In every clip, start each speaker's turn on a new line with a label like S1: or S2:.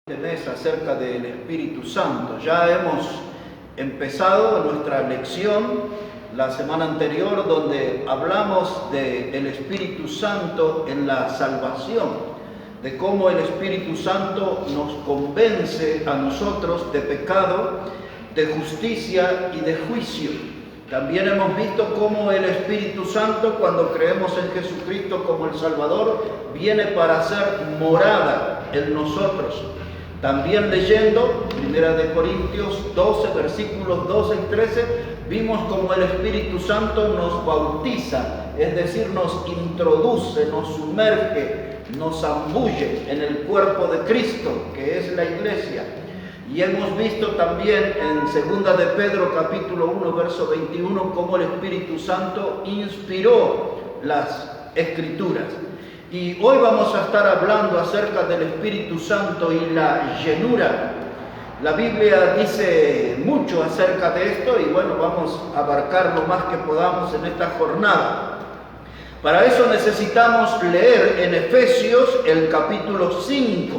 S1: Tenés acerca del Espíritu Santo. Ya hemos empezado nuestra lección la semana anterior donde hablamos del Espíritu Santo en la salvación, de cómo el Espíritu Santo nos convence a nosotros de pecado, de justicia y de juicio. También hemos visto cómo el Espíritu Santo, cuando creemos en Jesucristo como el Salvador, viene para hacer morada en nosotros. También leyendo 1 Corintios 12, versículos 12 y 13, vimos cómo el Espíritu Santo nos bautiza, es decir, nos introduce, nos sumerge, nos zambulle en el cuerpo de Cristo, que es la iglesia. Y hemos visto también en 2 de Pedro capítulo 1, verso 21, cómo el Espíritu Santo inspiró las Escrituras. Y hoy vamos a estar hablando acerca del Espíritu Santo y la llenura. La Biblia dice mucho acerca de esto y bueno, vamos a abarcar lo más que podamos en esta jornada. Para eso necesitamos leer en Efesios el capítulo 5.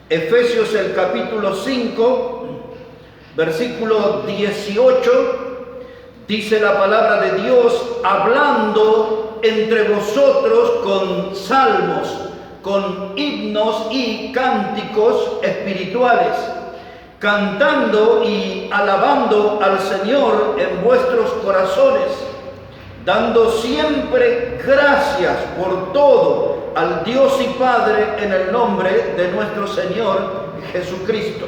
S1: Efesios el capítulo 5, versículo 18, dice la palabra de Dios, hablando entre vosotros con salmos, con himnos y cánticos espirituales, cantando y alabando al Señor en vuestros corazones, dando siempre gracias por todo al Dios y Padre en el nombre de nuestro Señor Jesucristo.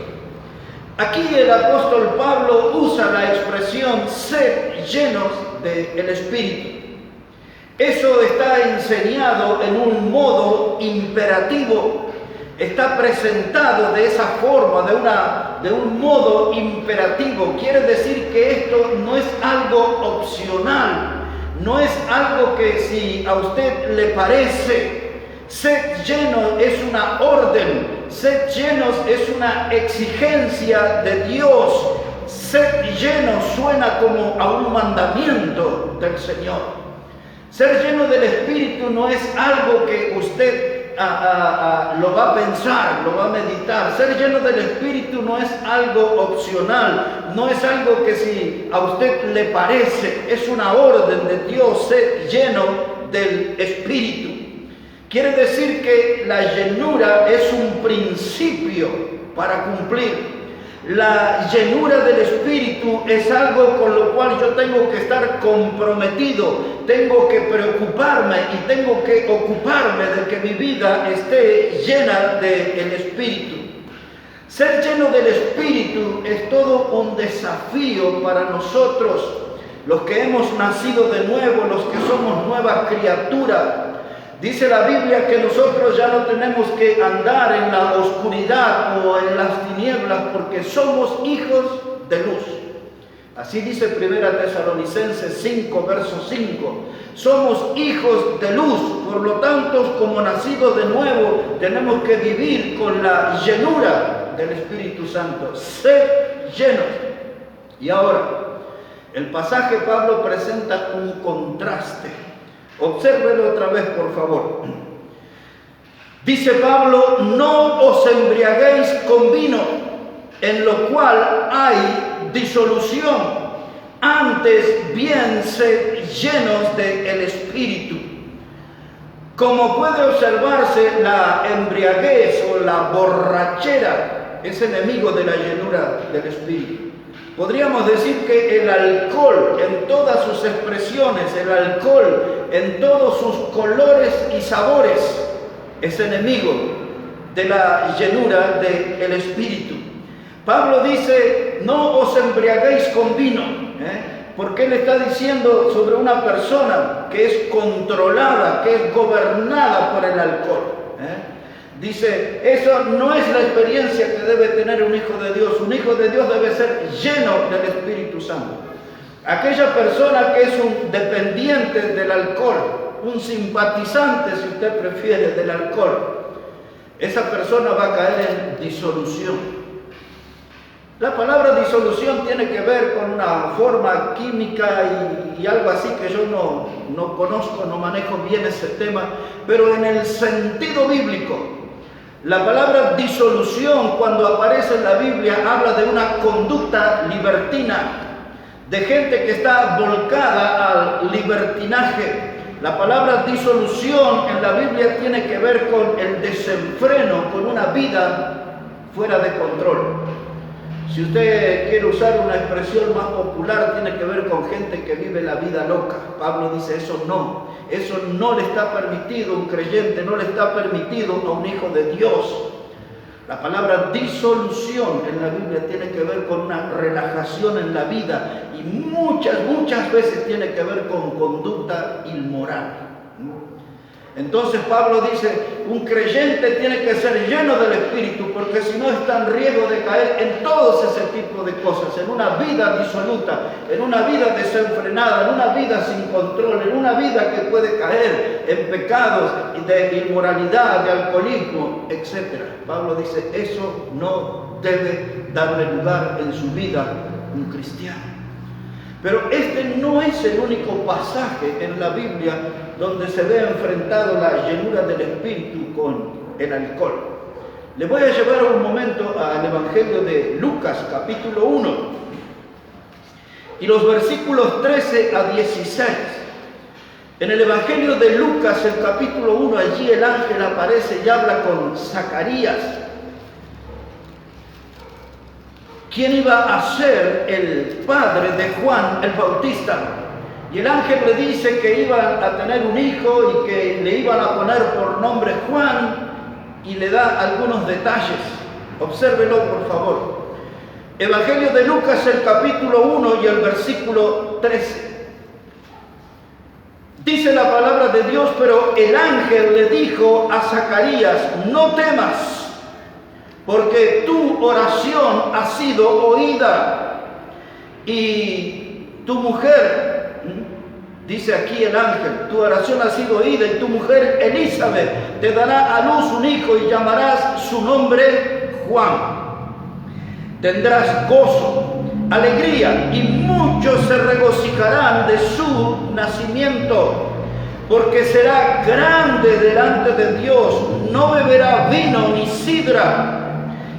S1: Aquí el apóstol Pablo usa la expresión sed llenos del Espíritu. Eso está enseñado en un modo imperativo, está presentado de esa forma, de un modo imperativo. Quiere decir que esto no es algo opcional, no es algo que si a usted le parece. Sed lleno es una orden, sed llenos es una exigencia de Dios. Sed lleno suena como a un mandamiento del Señor. Ser lleno del Espíritu no es algo que usted lo va a pensar, lo va a meditar. Ser lleno del Espíritu no es algo opcional, no es algo que si a usted le parece, es una orden de Dios, ser lleno del Espíritu. Quiere decir que la llenura es un principio para cumplir. La llenura del Espíritu es algo con lo cual yo tengo que estar comprometido, tengo que preocuparme y tengo que ocuparme de que mi vida esté llena del Espíritu. Ser lleno del Espíritu es todo un desafío para nosotros, los que hemos nacido de nuevo, los que somos nuevas criaturas. Dice la Biblia que nosotros ya no tenemos que andar en la oscuridad o en las tinieblas porque somos hijos de luz. Así dice 1 Tesalonicenses 5, verso 5. Somos hijos de luz, por lo tanto, como nacidos de nuevo, tenemos que vivir con la llenura del Espíritu Santo. Ser llenos. Y ahora, el pasaje Pablo presenta un contraste. Obsérvelo otra vez, por favor. Dice Pablo, no os embriaguéis con vino, en lo cual hay disolución. Antes bien sed llenos del Espíritu. Como puede observarse, la embriaguez o la borrachera es enemigo de la llenura del Espíritu. Podríamos decir que el alcohol en todas sus expresiones, el alcohol en todos sus colores y sabores, es enemigo de la llenura del Espíritu. Pablo dice, no os embriaguéis con vino, porque él está diciendo sobre una persona que es controlada, que es gobernada por el alcohol. Dice, eso no es la experiencia que debe tener un hijo de Dios. Un hijo de Dios debe ser lleno del Espíritu Santo. Aquella persona que es un dependiente del alcohol, un simpatizante, si usted prefiere, del alcohol, esa persona va a caer en disolución. La palabra disolución tiene que ver con una forma química y algo así que yo no conozco, no manejo bien ese tema, pero en el sentido bíblico, La palabra disolución, cuando aparece en la Biblia, habla de una conducta libertina, de gente que está volcada al libertinaje. La palabra disolución en la Biblia tiene que ver con el desenfreno, con una vida fuera de control. Si usted quiere usar una expresión más popular, tiene que ver con gente que vive la vida loca. Pablo dice, eso no le está permitido a un creyente, no le está permitido a un hijo de Dios. La palabra disolución en la Biblia tiene que ver con una relajación en la vida y muchas veces tiene que ver con conducta inmoral. Entonces Pablo dice, un creyente tiene que ser lleno del Espíritu, porque si no está en riesgo de caer en todos ese tipo de cosas, en una vida disoluta, en una vida desenfrenada, en una vida sin control, en una vida que puede caer en pecados de inmoralidad, de alcoholismo, etc. Pablo dice, eso no debe darle lugar en su vida un cristiano. Pero este no es el único pasaje en la Biblia donde se ve enfrentado la llenura del Espíritu con el alcohol. Les voy a llevar un momento al Evangelio de Lucas, capítulo 1, y los versículos 13 a 16. En el Evangelio de Lucas, el capítulo 1, allí el ángel aparece y habla con Zacarías, quien iba a ser el padre de Juan el Bautista. Y el ángel le dice que iba a tener un hijo y que le iban a poner por nombre Juan, y le da algunos detalles. Obsérvelo, por favor. Evangelio de Lucas, el capítulo 1 y el versículo 13. Dice la palabra de Dios, pero el ángel le dijo a Zacarías, no temas, porque tu oración ha sido oída, y tu mujer, dice aquí el ángel, tu oración ha sido oída, y tu mujer Elizabeth te dará a luz un hijo y llamarás su nombre Juan. Tendrás gozo, alegría, y muchos se regocijarán de su nacimiento, porque será grande delante de Dios, no beberá vino ni sidra,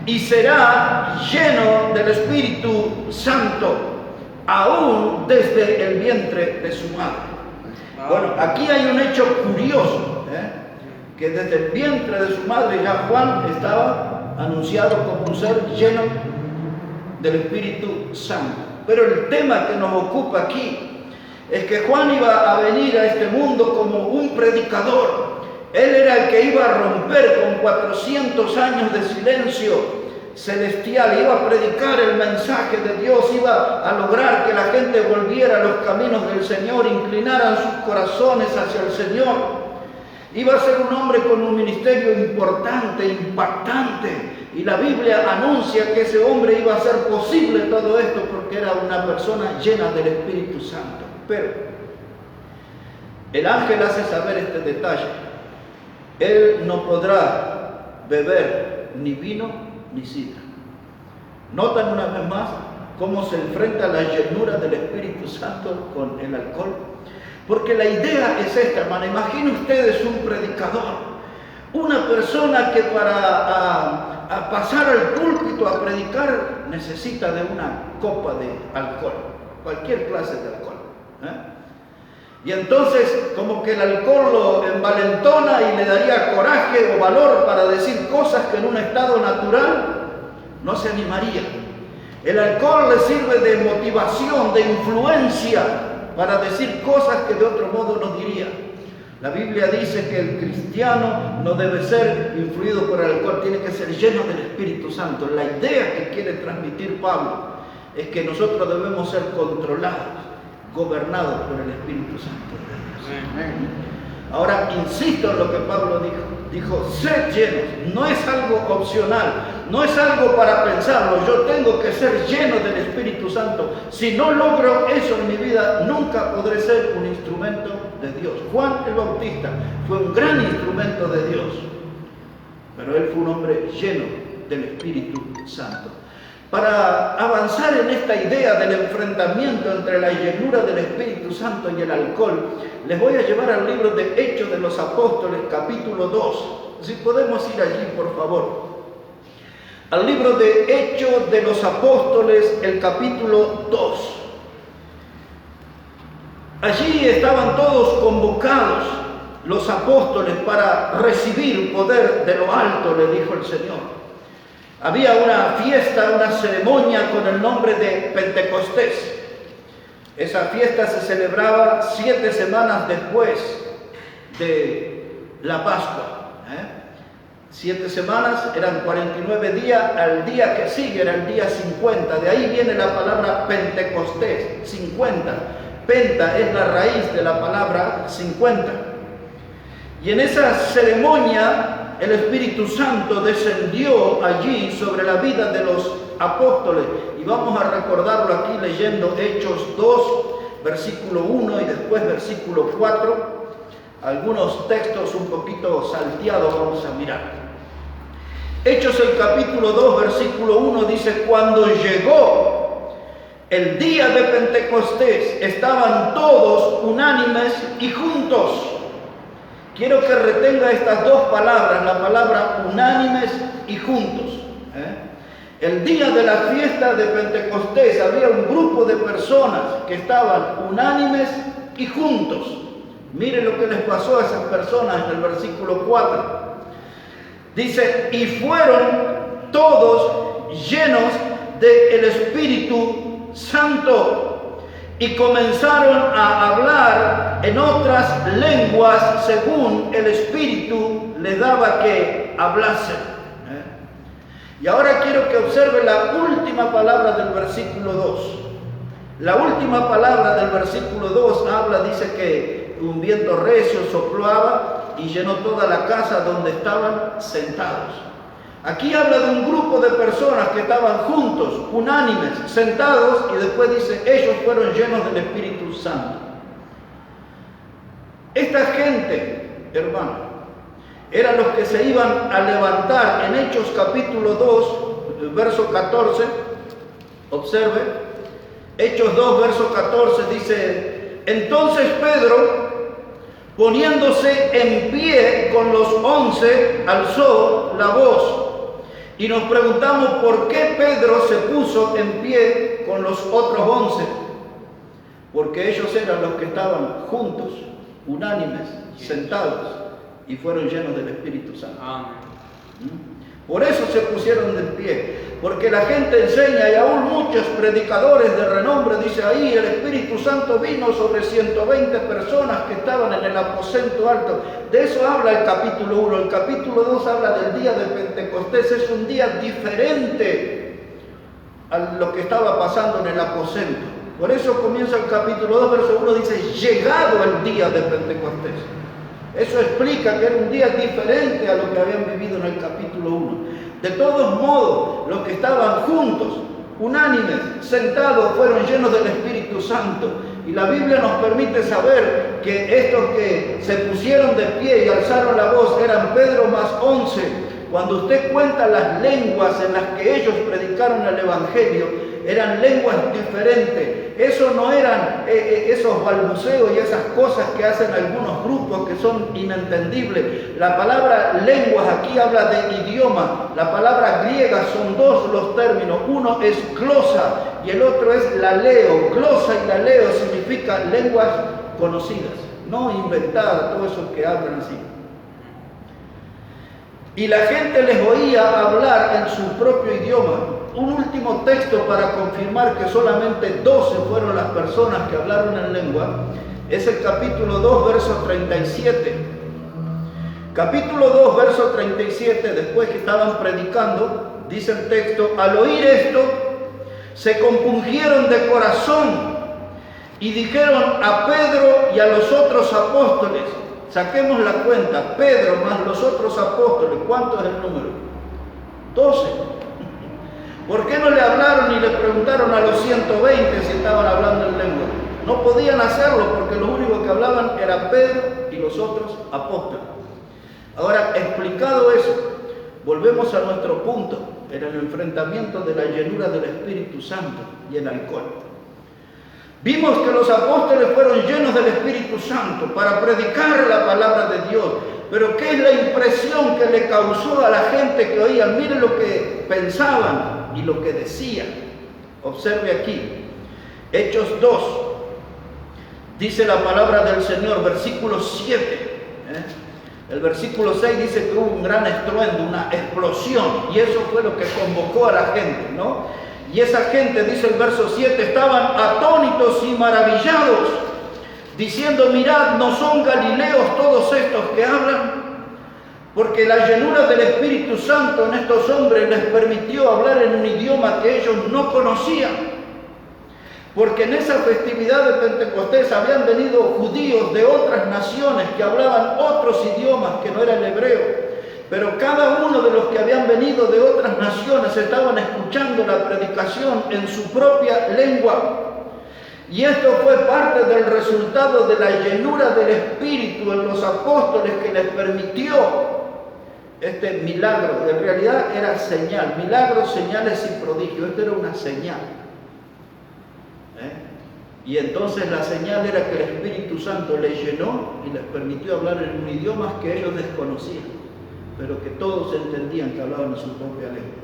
S1: y será lleno del Espíritu Santo, aún desde el vientre de su madre. Bueno, aquí hay un hecho curioso, que desde el vientre de su madre ya Juan estaba anunciado como un ser lleno del Espíritu Santo. Pero el tema que nos ocupa aquí es que Juan iba a venir a este mundo como un predicador. Él era el que iba a romper con 400 años de silencio celestial, iba a predicar el mensaje de Dios, iba a lograr que la gente volviera a los caminos del Señor, inclinaran sus corazones hacia el Señor. Iba a ser un hombre con un ministerio importante, impactante, y la Biblia anuncia que ese hombre iba a hacer posible todo esto porque era una persona llena del Espíritu Santo. Pero el ángel hace saber este detalle: él no podrá beber ni vino ni sidra. ¿Notan una vez más cómo se enfrenta la llenura del Espíritu Santo con el alcohol? Porque la idea es esta, hermano. Imaginen ustedes un predicador, una persona que para pasar al púlpito a predicar necesita de una copa de alcohol, cualquier clase de alcohol, y entonces como que el alcohol lo envalentona y le daría coraje o valor para decir cosas que en un estado natural no se animaría. El alcohol le sirve de motivación, de influencia para decir cosas que de otro modo no diría. La Biblia dice que el cristiano no debe ser influido por el alcohol, tiene que ser lleno del Espíritu Santo. La idea que quiere transmitir Pablo es que nosotros debemos ser controlados, gobernados por el Espíritu Santo de Dios. Ahora insisto en lo que Pablo dijo, sed llenos, no es algo opcional, no es algo para pensarlo, yo tengo que ser lleno del Espíritu Santo. Si no logro eso en mi vida, nunca podré ser un instrumento de Dios. Juan el Bautista fue un gran instrumento de Dios, pero él fue un hombre lleno del Espíritu Santo. Para avanzar en esta idea del enfrentamiento entre la llenura del Espíritu Santo y el alcohol, les voy a llevar al libro de Hechos de los Apóstoles, capítulo 2. Si podemos ir allí, por favor. Al libro de Hechos de los Apóstoles, el capítulo 2. Allí estaban todos convocados, los apóstoles, para recibir poder de lo alto, le dijo el Señor. Había una fiesta, una ceremonia con el nombre de Pentecostés. Esa fiesta se celebraba 7 semanas después de la Pascua. 7 semanas eran 49 días, al día que sigue era el día 50. De ahí viene la palabra Pentecostés, 50. Penta es la raíz de la palabra 50. Y en esa ceremonia el Espíritu Santo descendió allí sobre la vida de los apóstoles. Y vamos a recordarlo aquí leyendo Hechos 2, versículo 1 y después versículo 4. Algunos textos un poquito salteados vamos a mirar. Hechos el capítulo 2, versículo 1 dice: cuando llegó el día de Pentecostés, estaban todos unánimes y juntos. Quiero que retenga estas dos palabras, la palabra unánimes y juntos. El día de la fiesta de Pentecostés había un grupo de personas que estaban unánimes y juntos. Miren lo que les pasó a esas personas en el versículo 4. Dice: y fueron todos llenos del Espíritu Santo y comenzaron a hablar en otras lenguas según el Espíritu les daba que hablasen. Y ahora quiero que observe la última palabra del versículo 2. La última palabra del versículo 2 dice que un viento recio soplaba y llenó toda la casa donde estaban sentados. Aquí habla de un grupo de personas que estaban juntos, unánimes, sentados, y después dice, ellos fueron llenos del Espíritu Santo. Esta gente, hermano, eran los que se iban a levantar en Hechos capítulo 2, verso 14. Observe, Hechos 2, verso 14 dice: entonces Pedro, poniéndose en pie con los 11, alzó la voz. Y nos preguntamos por qué Pedro se puso en pie con los otros 11. Porque ellos eran los que estaban juntos, unánimes, sentados, y fueron llenos del Espíritu Santo. Por eso se pusieron de pie. Porque la gente enseña, y aún muchos predicadores de renombre, dice ahí, el Espíritu Santo vino sobre 120 personas que estaban en el aposento alto. De eso habla el capítulo 1. El capítulo 2 habla del día de Pentecostés. Es un día diferente a lo que estaba pasando en el aposento. Por eso comienza el capítulo 2, verso 1, dice, llegado el día de Pentecostés. Eso explica que era un día diferente a lo que habían vivido en el capítulo 1. De todos modos, los que estaban juntos, unánimes, sentados, fueron llenos del Espíritu Santo. Y la Biblia nos permite saber que estos que se pusieron de pie y alzaron la voz eran Pedro más 11. Cuando usted cuenta las lenguas en las que ellos predicaron el Evangelio, eran lenguas diferentes. Eso no eran esos balbuceos y esas cosas que hacen algunos grupos que son inentendibles. La palabra lenguas aquí habla de idioma. La palabra griega son dos los términos. Uno es glosa y el otro es laleo. Glosa y laleo significa lenguas conocidas, no inventadas, todos esos que hablan así. Y la gente les oía hablar en su propio idioma. Un último texto para confirmar que solamente 12 fueron las personas que hablaron en lengua es el capítulo 2, verso 37. Capítulo 2, verso 37, después que estaban predicando, dice el texto, al oír esto, se compungieron de corazón y dijeron a Pedro y a los otros apóstoles, saquemos la cuenta, Pedro más los otros apóstoles, ¿cuánto es el número? 12. ¿Por qué no le hablaron y le preguntaron a los 120 si estaban hablando en lengua? No podían hacerlo porque los únicos que hablaban eran Pedro y los otros apóstoles. Ahora, explicado eso, volvemos a nuestro punto en el enfrentamiento de la llenura del Espíritu Santo y el alcohol. Vimos que los apóstoles fueron llenos del Espíritu Santo para predicar la palabra de Dios, Pero ¿qué es la impresión que le causó a la gente que oía? Miren lo que pensaban y lo que decían. Observe aquí, Hechos 2, dice la palabra del Señor, versículo 7. El versículo 6 dice que hubo un gran estruendo, una explosión, y eso fue lo que convocó a la gente, ¿no? Y esa gente, dice el verso 7, estaban atónitos y maravillados, diciendo, mirad, ¿no son galileos todos estos que hablan? Porque la llenura del Espíritu Santo en estos hombres les permitió hablar en un idioma que ellos no conocían. Porque en esa festividad de Pentecostés habían venido judíos de otras naciones que hablaban otros idiomas que no era el hebreo. Pero cada uno de los que habían venido de otras naciones estaban escuchando la predicación en su propia lengua. Y esto fue parte del resultado de la llenura del Espíritu en los apóstoles que les permitió este milagro. En realidad era señal, milagros, señales y prodigios. Esto era una señal. Y entonces la señal era que el Espíritu Santo les llenó y les permitió hablar en un idioma que ellos desconocían, pero que todos entendían que hablaban en su propia lengua.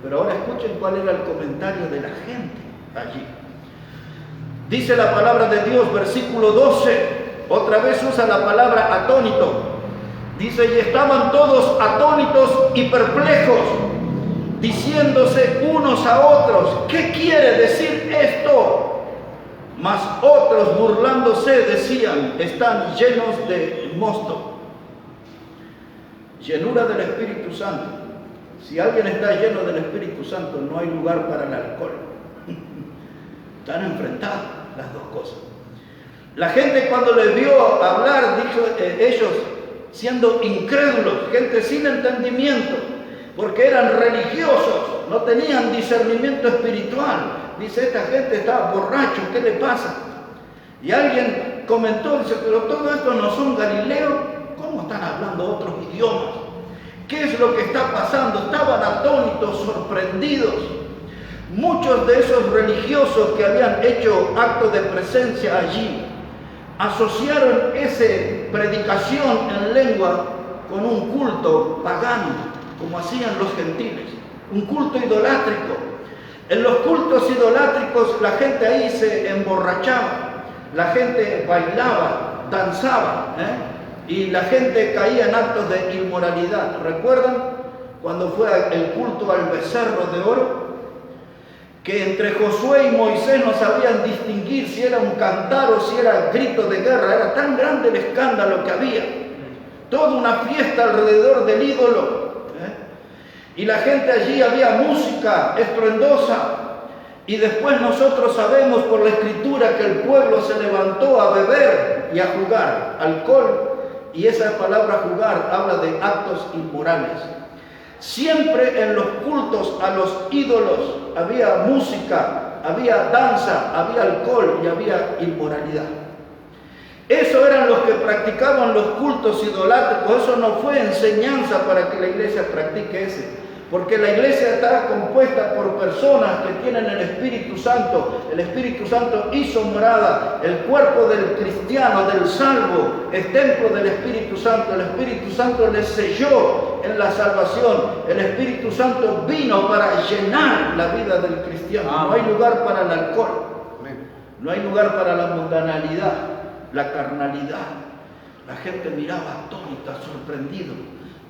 S1: Pero ahora escuchen cuál era el comentario de la gente allí. Dice la palabra de Dios, versículo 12, otra vez usa la palabra atónito. Dice, y estaban todos atónitos y perplejos, diciéndose unos a otros, ¿qué quiere decir esto? Mas otros, burlándose, decían, están llenos de mosto. Llenura del Espíritu Santo. Si alguien está lleno del Espíritu Santo, no hay lugar para el alcohol. Están enfrentadas las dos cosas. La gente cuando les vio hablar, dijo, ellos siendo incrédulos, gente sin entendimiento, porque eran religiosos, no tenían discernimiento espiritual. Dice, esta gente está borracho, ¿qué le pasa? Y alguien comentó, dice, pero todo esto no son galileos, ¿cómo están hablando otros idiomas? ¿Qué es lo que está pasando? Estaban atónitos, sorprendidos. Muchos de esos religiosos que habían hecho acto de presencia allí, asociaron esa predicación en lengua con un culto pagano, como hacían los gentiles, un culto idolátrico. En los cultos idolátricos la gente ahí se emborrachaba, la gente bailaba, danzaba, y la gente caía en actos de inmoralidad. ¿Recuerdan cuando fue el culto al becerro de oro? Que entre Josué y Moisés no sabían distinguir si era un cantar o si era grito de guerra. Era tan grande el escándalo que había. Toda una fiesta alrededor del ídolo. Y la gente allí, había música estruendosa. Y después nosotros sabemos por la Escritura que el pueblo se levantó a beber y a jugar alcohol. Y esa palabra jugar habla de actos inmorales. Siempre en los cultos a los ídolos había música, había danza, había alcohol y había inmoralidad. Eso eran los que practicaban los cultos idolátricos. Eso no fue enseñanza para que la iglesia practique ese. Porque la iglesia está compuesta por personas que tienen el Espíritu Santo. El Espíritu Santo hizo morada. El cuerpo del cristiano, del salvo, es templo del Espíritu Santo. El Espíritu Santo les selló en la salvación. El Espíritu Santo vino para llenar la vida del cristiano. No hay lugar para el alcohol. No hay lugar para la mundanalidad, la carnalidad. La gente miraba atónita, sorprendido.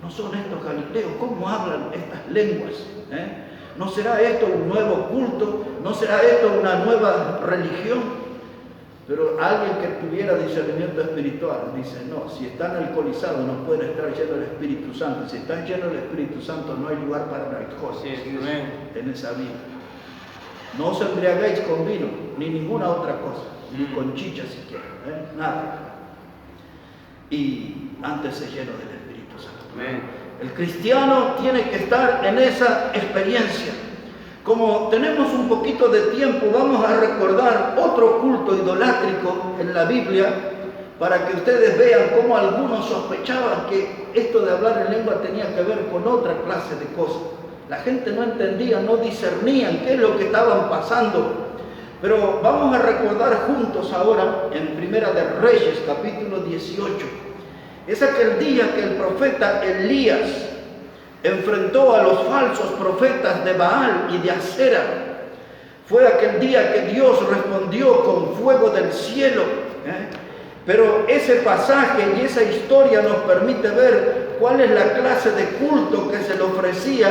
S1: ¿No son estos galileos? ¿Cómo hablan estas lenguas? ¿No será esto un nuevo culto? ¿No será esto una nueva religión? Pero alguien que tuviera discernimiento espiritual dice, no, si están alcoholizados no pueden estar llenos del Espíritu Santo. Si están llenos del Espíritu Santo no hay lugar para el alcohol en esa vida. No os embriaguéis con vino, ni ninguna otra cosa, ni con chicha siquiera, nada. Y antes se llenó del Espíritu Santo. El cristiano tiene que estar en esa experiencia. Como tenemos un poquito de tiempo, vamos a recordar otro culto idolátrico en la Biblia para que ustedes vean cómo algunos sospechaban que esto de hablar en lengua tenía que ver con otra clase de cosas. La gente no entendía, no discernían qué es lo que estaban pasando. Pero vamos a recordar juntos ahora en Primera de Reyes, capítulo 18. Es aquel día que el profeta Elías enfrentó a los falsos profetas de Baal y de Acera. Fue aquel día que Dios respondió con fuego del cielo. Pero ese pasaje y esa historia nos permite ver cuál es la clase de culto que se le ofrecía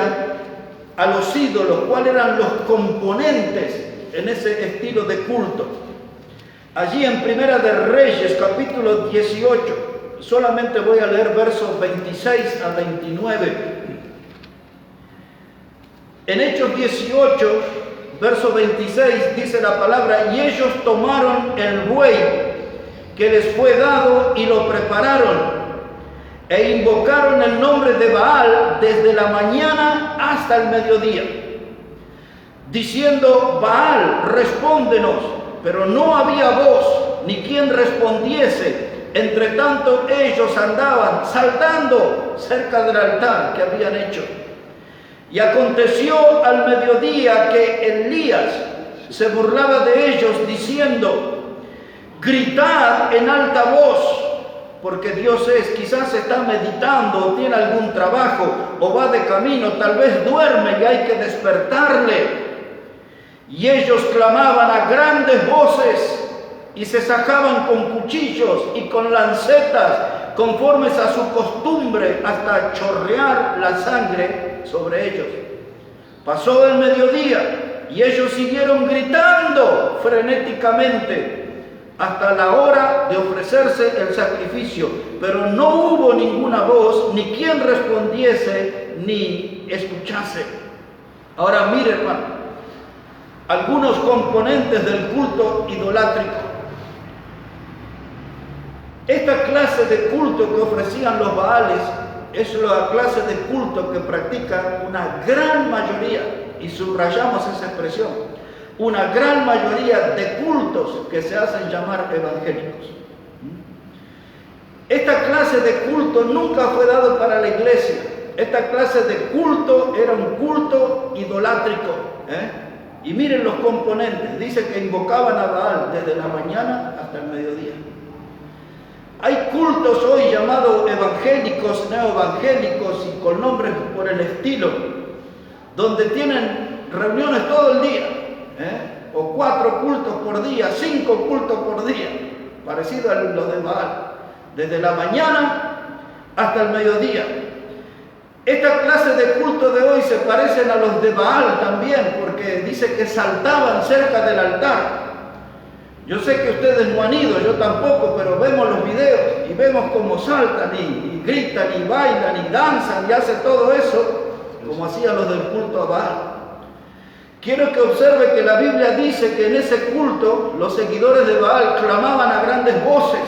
S1: a los ídolos, cuáles eran los componentes en ese estilo de culto. Allí en Primera de Reyes, capítulo 18, solamente voy a leer versos 26 a 29. En Hechos 18, verso 26, dice la palabra: y ellos tomaron el buey que les fue dado y lo prepararon, e invocaron el nombre de Baal desde la mañana hasta el mediodía, diciendo: Baal, respóndenos. Pero no había voz, ni quien respondiese. Entre tanto ellos andaban saltando cerca del altar que habían hecho. Y aconteció al mediodía que Elías se burlaba de ellos, diciendo: gritad en alta voz, porque Dios quizás está meditando, o tiene algún trabajo, o va de camino, tal vez duerme y hay que despertarle. Y ellos clamaban a grandes voces y se sacaban con cuchillos y con lancetas, conformes a su costumbre, hasta chorrear la sangre sobre ellos. Pasó el mediodía y ellos siguieron gritando frenéticamente hasta la hora de ofrecerse el sacrificio, pero no hubo ninguna voz, ni quien respondiese, ni escuchase. Ahora mire, hermano, algunos componentes del culto idolátrico. Esta clase de culto que ofrecían los Baales es la clase de culto que practica una gran mayoría, y subrayamos esa expresión, una gran mayoría de cultos que se hacen llamar evangélicos. Esta clase de culto nunca fue dado para la iglesia. Esta clase de culto era un culto idolátrico. Y miren los componentes. Dice que invocaban a Baal desde la mañana hasta el mediodía. Hay cultos hoy llamados evangélicos, neoevangélicos y con nombres por el estilo, donde tienen reuniones todo el día, o 4 cultos por día, 5 cultos por día, parecido a los de Baal, desde la mañana hasta el mediodía. Esta clase de culto de hoy se parecen a los de Baal también, porque dice que saltaban cerca del altar. Yo sé que ustedes no han ido, yo tampoco, pero vemos los videos y vemos cómo saltan y gritan y bailan y danzan y hacen todo eso, como hacían los del culto a Baal. Quiero que observe que la Biblia dice que en ese culto los seguidores de Baal clamaban a grandes voces.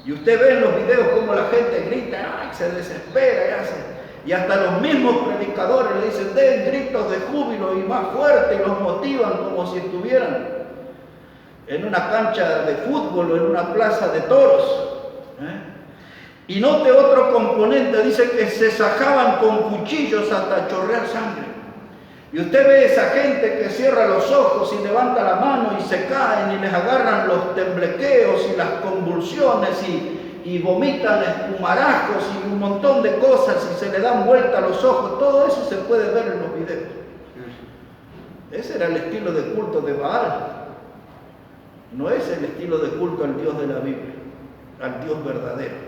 S1: Y usted ve en los videos cómo la gente grita, ¡ay!, se desespera y hace. Y hasta los mismos predicadores le dicen: den gritos de júbilo y más fuerte, y los motivan como si estuvieran en una cancha de fútbol o en una plaza de toros. Y note otro componente, dice que se sacaban con cuchillos hasta chorrear sangre. Y usted ve esa gente que cierra los ojos y levanta la mano y se caen y les agarran los temblequeos y las convulsiones y vomitan espumarajos y un montón de cosas y se le dan vuelta a los ojos. Todo eso se puede ver en los videos. Ese era el estilo de culto de Baal. No es el estilo de culto al Dios de la Biblia, al Dios verdadero.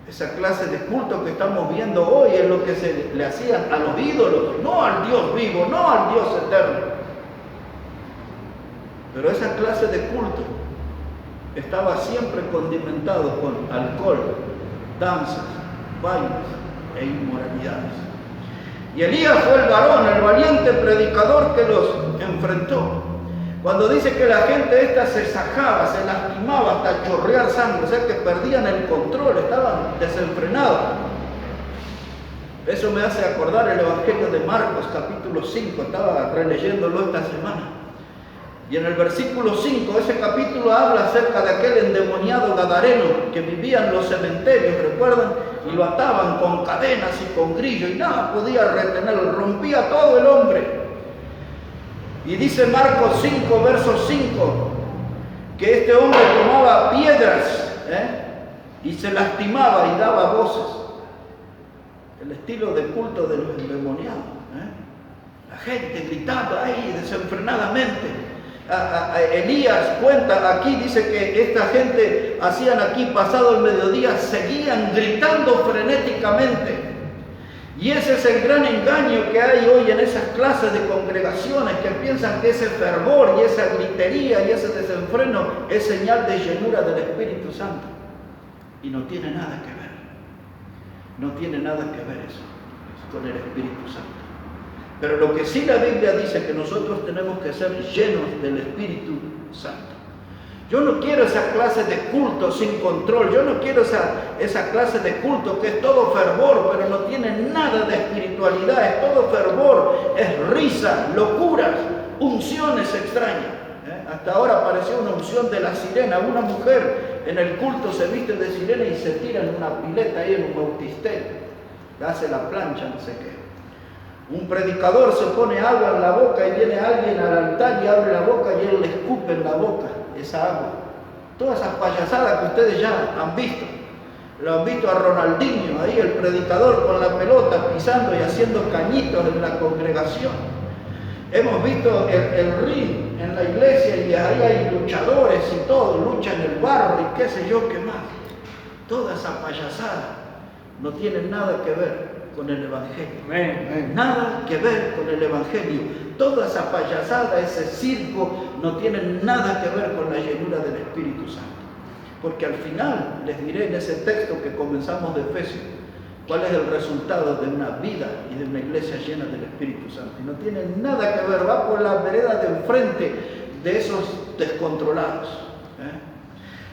S1: Esa clase de culto que estamos viendo hoy es lo que se le hacían a los ídolos, no al Dios vivo, no al Dios eterno. Pero esa clase de culto estaba siempre condimentado con alcohol, danzas, bailes e inmoralidades. Y Elías fue el varón, el valiente predicador que los enfrentó. Cuando dice que la gente esta se sajaba, se lastimaba hasta chorrear sangre, o sea que perdían el control, estaban desenfrenados. Eso me hace acordar el Evangelio de Marcos, capítulo 5, estaba releyéndolo esta semana. Y en el versículo 5, ese capítulo habla acerca de aquel endemoniado gadareno que vivía en los cementerios, ¿recuerdan? Y lo ataban con cadenas y con grillos y nada podía retenerlo, rompía todo el hombre. Y dice Marcos 5, verso 5, que este hombre tomaba piedras y se lastimaba y daba voces. El estilo de culto de los endemoniados. La gente gritaba ahí desenfrenadamente. Elías cuenta aquí, dice que esta gente hacían aquí pasado el mediodía, seguían gritando frenéticamente. Y ese es el gran engaño que hay hoy en esas clases de congregaciones que piensan que ese fervor y esa gritería y ese desenfreno es señal de llenura del Espíritu Santo. Y no tiene nada que ver. No tiene nada que ver eso con el Espíritu Santo. Pero lo que sí la Biblia dice que nosotros tenemos que ser llenos del Espíritu Santo. Yo no quiero esa clase de culto sin control. Yo no quiero esa clase de culto que es todo fervor, pero no tiene nada de espiritualidad. Es todo fervor, es risa, locuras, unciones extrañas. Hasta ahora apareció una unción de la sirena. Una mujer en el culto se viste de sirena y se tira en una pileta ahí en un bautisterio. Le hace la plancha, no sé qué. Un predicador se pone agua en la boca y viene alguien al altar y abre la boca y él le escupe en la boca esa agua. Todas esas payasadas que ustedes ya han visto. Lo han visto a Ronaldinho, ahí el predicador con la pelota pisando y haciendo cañitos en la congregación. Hemos visto el ring en la iglesia y ahí hay luchadores y todo, lucha en el barro y qué sé yo qué más. Toda esa payasada no tiene nada que ver con el Evangelio. Amén. Nada que ver con el Evangelio. Toda esa payasada, ese circo, no tiene nada que ver con la llenura del Espíritu Santo. Porque al final, les diré en ese texto que comenzamos de Efesios, cuál es el resultado de una vida y de una iglesia llena del Espíritu Santo. Y no tiene nada que ver, va por la vereda de enfrente de esos descontrolados.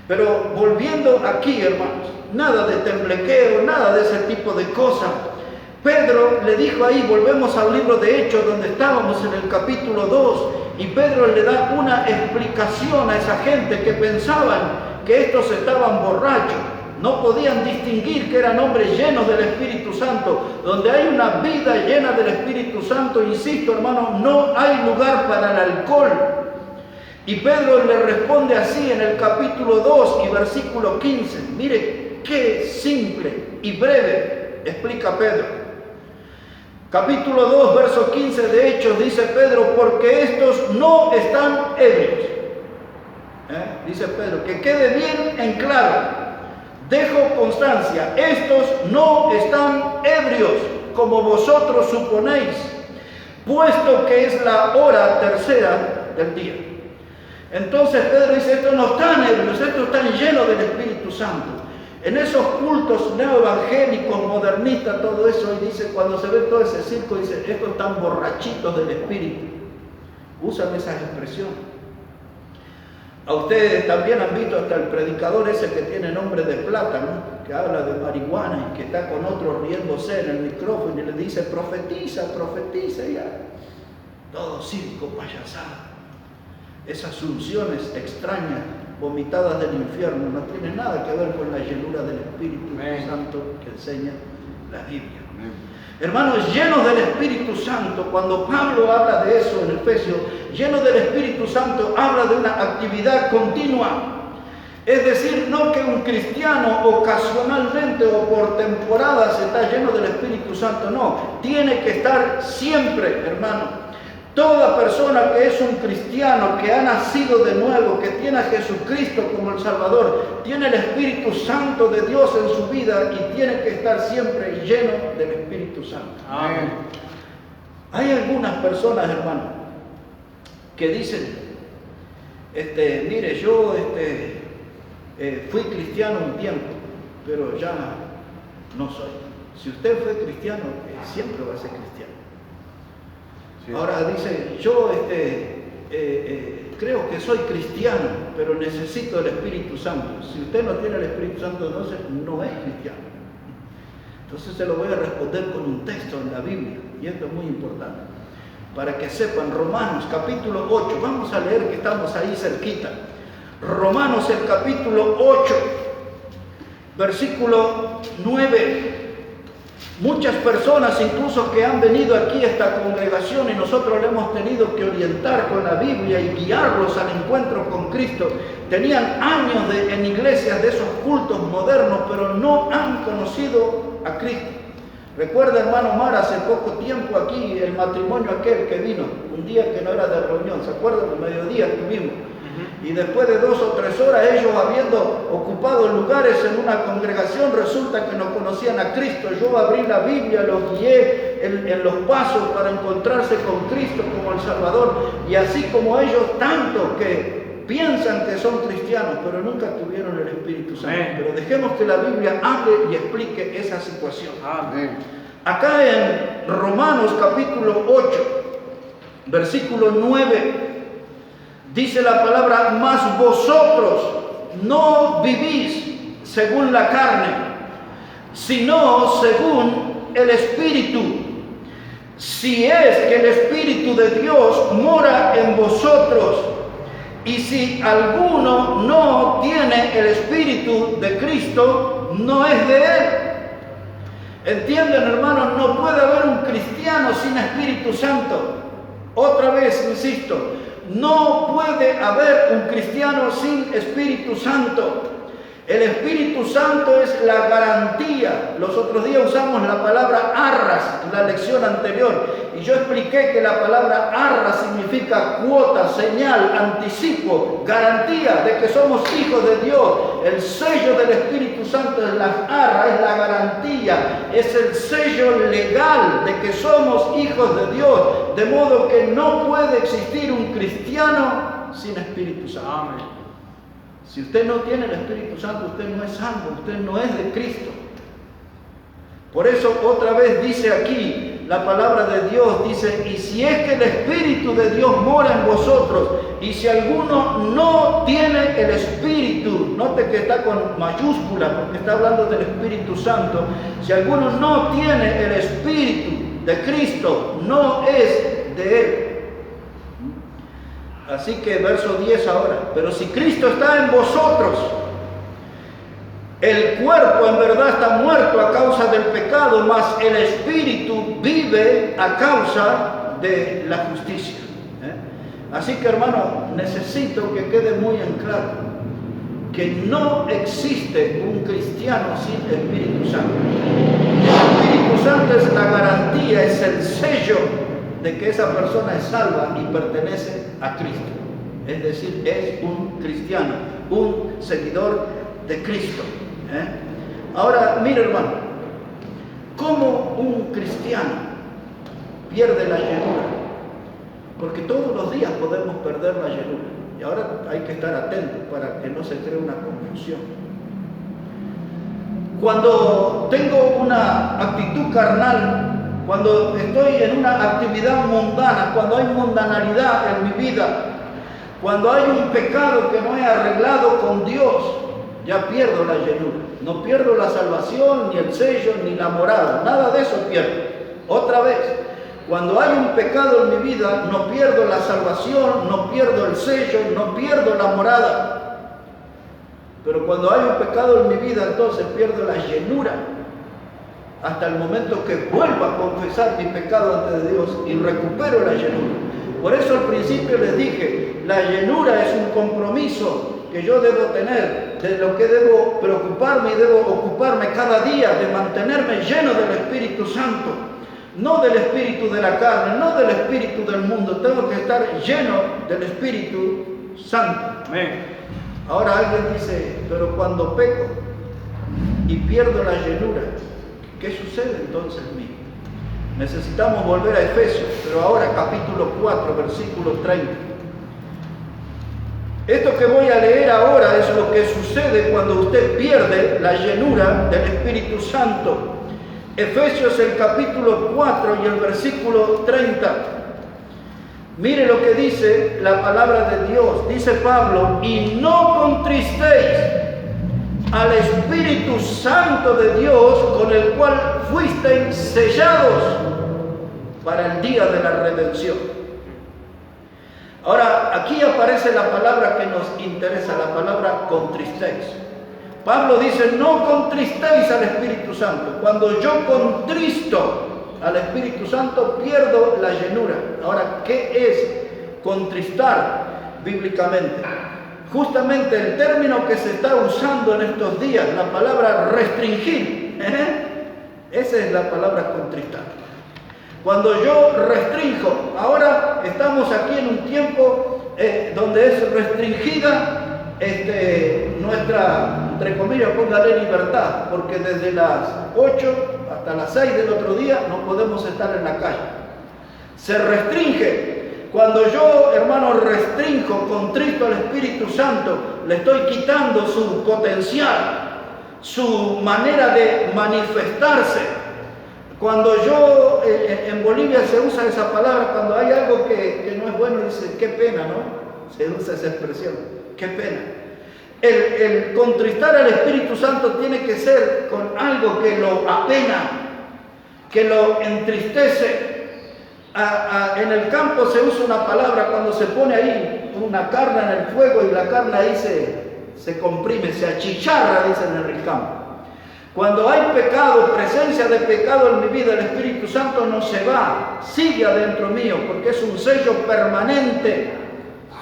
S1: Pero volviendo aquí, hermanos, nada de temblequeo, nada de ese tipo de cosas. Pedro le dijo ahí, volvemos al libro de Hechos donde estábamos en el capítulo 2, y Pedro le da una explicación a esa gente que pensaban que estos estaban borrachos, no podían distinguir que eran hombres llenos del Espíritu Santo. Donde hay una vida llena del Espíritu Santo, insisto hermano, no hay lugar para el alcohol. Y Pedro le responde así en el capítulo 2 y versículo 15. Mire qué simple y breve explica Pedro. Capítulo 2, verso 15 de Hechos, dice Pedro, porque estos no están ebrios. Dice Pedro, que quede bien en claro, dejo constancia, estos no están ebrios, como vosotros suponéis, puesto que es la hora tercera del día. Entonces Pedro dice, estos no están ebrios, estos están llenos del Espíritu Santo. En esos cultos neoevangélicos, modernistas, todo eso, y dice, cuando se ve todo ese circo, dice, estos están borrachitos del Espíritu. Usan esas expresiones. A ustedes también han visto hasta el predicador ese que tiene nombre de plata, ¿no? Que habla de marihuana y que está con otro riéndose en el micrófono y le dice, profetiza, profetiza, ya. Todo circo, payasada. Esas unciones extrañas, vomitadas del infierno, no tienen nada que ver con la llenura del Espíritu Santo que enseña la Biblia. Hermanos, llenos del Espíritu Santo, cuando Pablo habla de eso en Efesios, llenos del Espíritu Santo, habla de una actividad continua. Es decir, no que un cristiano ocasionalmente o por temporadas está lleno del Espíritu Santo, no. Tiene que estar siempre, hermano. Toda persona que es un cristiano, que ha nacido de nuevo, que tiene a Jesucristo como el Salvador, tiene el Espíritu Santo de Dios en su vida y tiene que estar siempre lleno del Espíritu Santo. Amén. Hay algunas personas, hermano, que dicen, mire, yo fui cristiano un tiempo, pero ya no soy. Si usted fue cristiano, siempre va a ser cristiano. Sí. Ahora dice, yo creo que soy cristiano, pero necesito el Espíritu Santo. Si usted no tiene el Espíritu Santo, entonces no es cristiano. Entonces se lo voy a responder con un texto en la Biblia, y esto es muy importante, para que sepan. Romanos capítulo 8, vamos a leer que estamos ahí cerquita. Romanos el capítulo 8, versículo 9. Muchas personas, incluso que han venido aquí a esta congregación y nosotros le hemos tenido que orientar con la Biblia y guiarlos al encuentro con Cristo, tenían años en iglesias de esos cultos modernos, pero no han conocido a Cristo. Recuerda, hermano Mar, hace poco tiempo aquí el matrimonio aquel que vino, un día que no era de reunión, ¿se acuerdan? El mediodía estuvimos. Y después de 2 o 3 horas, ellos habiendo ocupado lugares en una congregación, resulta que no conocían a Cristo. Yo abrí la Biblia, los guié en los pasos para encontrarse con Cristo como el Salvador. Y así como ellos, tanto que piensan que son cristianos, pero nunca tuvieron el Espíritu Santo. Amén. Pero dejemos que la Biblia hable y explique esa situación. Amén. Acá en Romanos capítulo 8, versículo 9, dice la palabra: mas vosotros no vivís según la carne, sino según el Espíritu. Si es que el Espíritu de Dios mora en vosotros, y si alguno no tiene el Espíritu de Cristo, no es de él. ¿Entienden, hermanos? No puede haber un cristiano sin Espíritu Santo. Otra vez, insisto, no puede haber un cristiano sin Espíritu Santo. El Espíritu Santo es la garantía. Los otros días usamos la palabra arras en la lección anterior. Y yo expliqué que la palabra arras significa cuota, señal, anticipo, garantía de que somos hijos de Dios. El sello del Espíritu Santo es la arra, es la garantía, es el sello legal de que somos hijos de Dios. De modo que no puede existir un cristiano sin Espíritu Santo. Amén. Si usted no tiene el Espíritu Santo, usted no es salvo, usted no es de Cristo. Por eso otra vez dice aquí la palabra de Dios, dice: y si es que el Espíritu de Dios mora en vosotros, y si alguno no tiene el Espíritu, note que está con mayúscula porque está hablando del Espíritu Santo, si alguno no tiene el Espíritu de Cristo, no es de él. Así que verso 10 ahora: pero si Cristo está en vosotros, el cuerpo en verdad está muerto a causa del pecado, mas el Espíritu vive a causa de la justicia. Así que, hermano, necesito que quede muy en claro que no existe un cristiano sin Espíritu Santo. El Espíritu Santo es la garantía, es el sello de que esa persona es salva y pertenece a Cristo. Es decir, es un cristiano, un seguidor de Cristo. Ahora, mire, hermano, ¿cómo un cristiano pierde la llenura? Porque todos los días podemos perder la llenura. Y ahora hay que estar atentos para que no se cree una confusión. Cuando tengo una actitud carnal, cuando estoy en una actividad mundana, cuando hay mundanalidad en mi vida, cuando hay un pecado que no he arreglado con Dios, ya pierdo la llenura. No pierdo la salvación, ni el sello, ni la morada. Nada de eso pierdo. Otra vez, cuando hay un pecado en mi vida, no pierdo la salvación, no pierdo el sello, no pierdo la morada. Pero cuando hay un pecado en mi vida, entonces pierdo la llenura. Hasta el momento que vuelva a confesar mi pecado ante Dios y recupero la llenura. Por eso al principio les dije, la llenura es un compromiso que yo debo tener, de lo que debo preocuparme y debo ocuparme cada día, de mantenerme lleno del Espíritu Santo, no del espíritu de la carne, no del espíritu del mundo. Tengo que estar lleno del Espíritu Santo. Amén. Ahora alguien dice, pero cuando peco y pierdo la llenura, ¿qué sucede entonces en mí? Necesitamos volver a Efesios, pero ahora capítulo 4, versículo 30. Esto que voy a leer ahora es lo que sucede cuando usted pierde la llenura del Espíritu Santo. Efesios el capítulo 4 y el versículo 30. Mire lo que dice la palabra de Dios. Dice Pablo: y no contristéis al Espíritu Santo de Dios, con el cual fuisteis sellados para el día de la redención. Ahora, aquí aparece la palabra que nos interesa, la palabra contristéis. Pablo dice, no contristéis al Espíritu Santo. Cuando yo contristo al Espíritu Santo, pierdo la llenura. Ahora, ¿qué es contristar bíblicamente? Justamente el término que se está usando en estos días, la palabra restringir, esa es la palabra contristar. Cuando yo restrinjo, ahora estamos aquí en un tiempo donde es restringida nuestra, entre comillas, póngale libertad, porque desde las 8 hasta las 6 del otro día no podemos estar en la calle. Se restringe. Cuando yo, hermano, restrinjo, contristo al Espíritu Santo, le estoy quitando su potencial, su manera de manifestarse. Cuando yo, en Bolivia se usa esa palabra, cuando hay algo que no es bueno, dice, qué pena, ¿no? Se usa esa expresión, qué pena. El contristar al Espíritu Santo tiene que ser con algo que lo apena, que lo entristece. En el campo se usa una palabra cuando se pone ahí una carne en el fuego y la carne ahí se comprime, se achicharra, dicen en el campo. Cuando hay pecado, presencia de pecado en mi vida, el Espíritu Santo no se va, sigue adentro mío, porque es un sello permanente.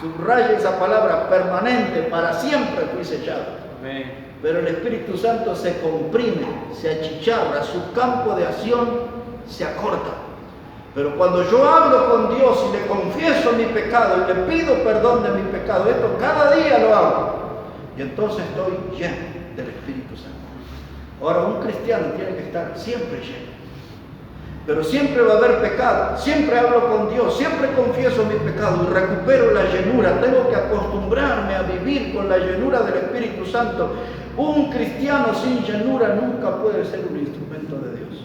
S1: Subraya esa palabra, permanente, para siempre fui sellado. Amén. Pero el Espíritu Santo se comprime, se achicharra, su campo de acción se acorta. Pero cuando yo hablo con Dios y le confieso mi pecado y le pido perdón de mi pecado, esto cada día lo hago, y entonces estoy lleno del Espíritu Santo. Ahora, un cristiano tiene que estar siempre lleno, pero siempre va a haber pecado, siempre hablo con Dios, siempre confieso mi pecado y recupero la llenura. Tengo que acostumbrarme a vivir con la llenura del Espíritu Santo. Un cristiano sin llenura nunca puede ser un instrumento de Dios.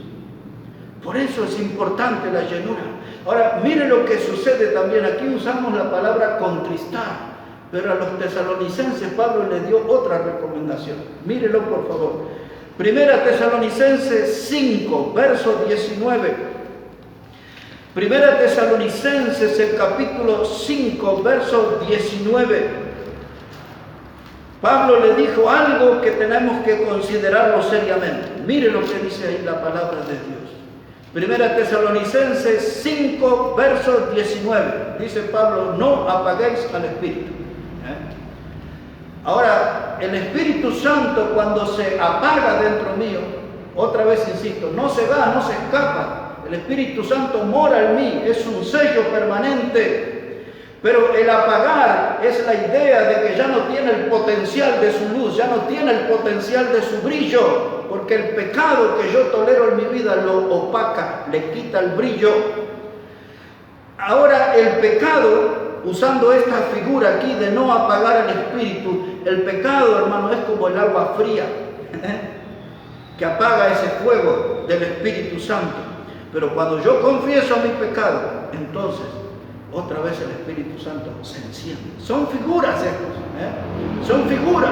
S1: Por eso es importante la llenura. Ahora, mire lo que sucede también. Aquí usamos la palabra contristar, pero a los tesalonicenses Pablo le dio otra recomendación. Mírelo, por favor. Primera Tesalonicenses 5, verso 19. Primera Tesalonicenses, el capítulo 5, verso 19. Pablo le dijo algo que tenemos que considerarlo seriamente. Mire lo que dice ahí la palabra de Dios. Primera Tesalonicenses 5, verso 19. Dice Pablo, no apaguéis al Espíritu. Ahora, el Espíritu Santo cuando se apaga dentro mío, otra vez insisto, no se va, no se escapa. El Espíritu Santo mora en mí, es un sello permanente. Pero el apagar es la idea de que ya no tiene el potencial de su luz, ya no tiene el potencial de su brillo, porque el pecado que yo tolero en mi vida lo opaca, le quita el brillo. Ahora el pecado, usando esta figura aquí de no apagar el Espíritu, el pecado, hermano, es como el agua fría, que apaga ese fuego del Espíritu Santo. Pero cuando yo confieso mi pecado, entonces otra vez el Espíritu Santo se enciende. Son figuras estos, son figuras.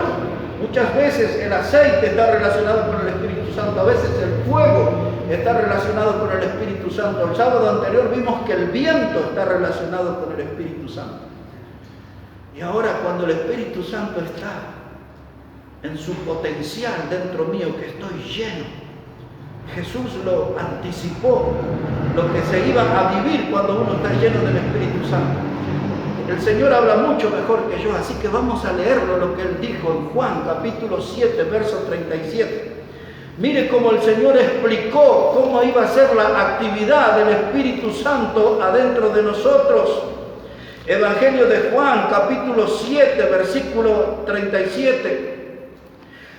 S1: Muchas veces el aceite está relacionado con el Espíritu Santo, a veces el fuego está relacionado con el Espíritu Santo. El sábado anterior vimos que el viento está relacionado con el Espíritu Santo. Y ahora cuando el Espíritu Santo está en su potencial dentro mío, que estoy lleno, Jesús lo anticipó, lo que se iba a vivir cuando uno está lleno del Espíritu Santo. El Señor habla mucho mejor que yo, así que vamos a leerlo, lo que Él dijo en Juan capítulo 7, verso 37. Mire cómo el Señor explicó cómo iba a ser la actividad del Espíritu Santo adentro de nosotros. Evangelio de Juan capítulo 7, versículo 37.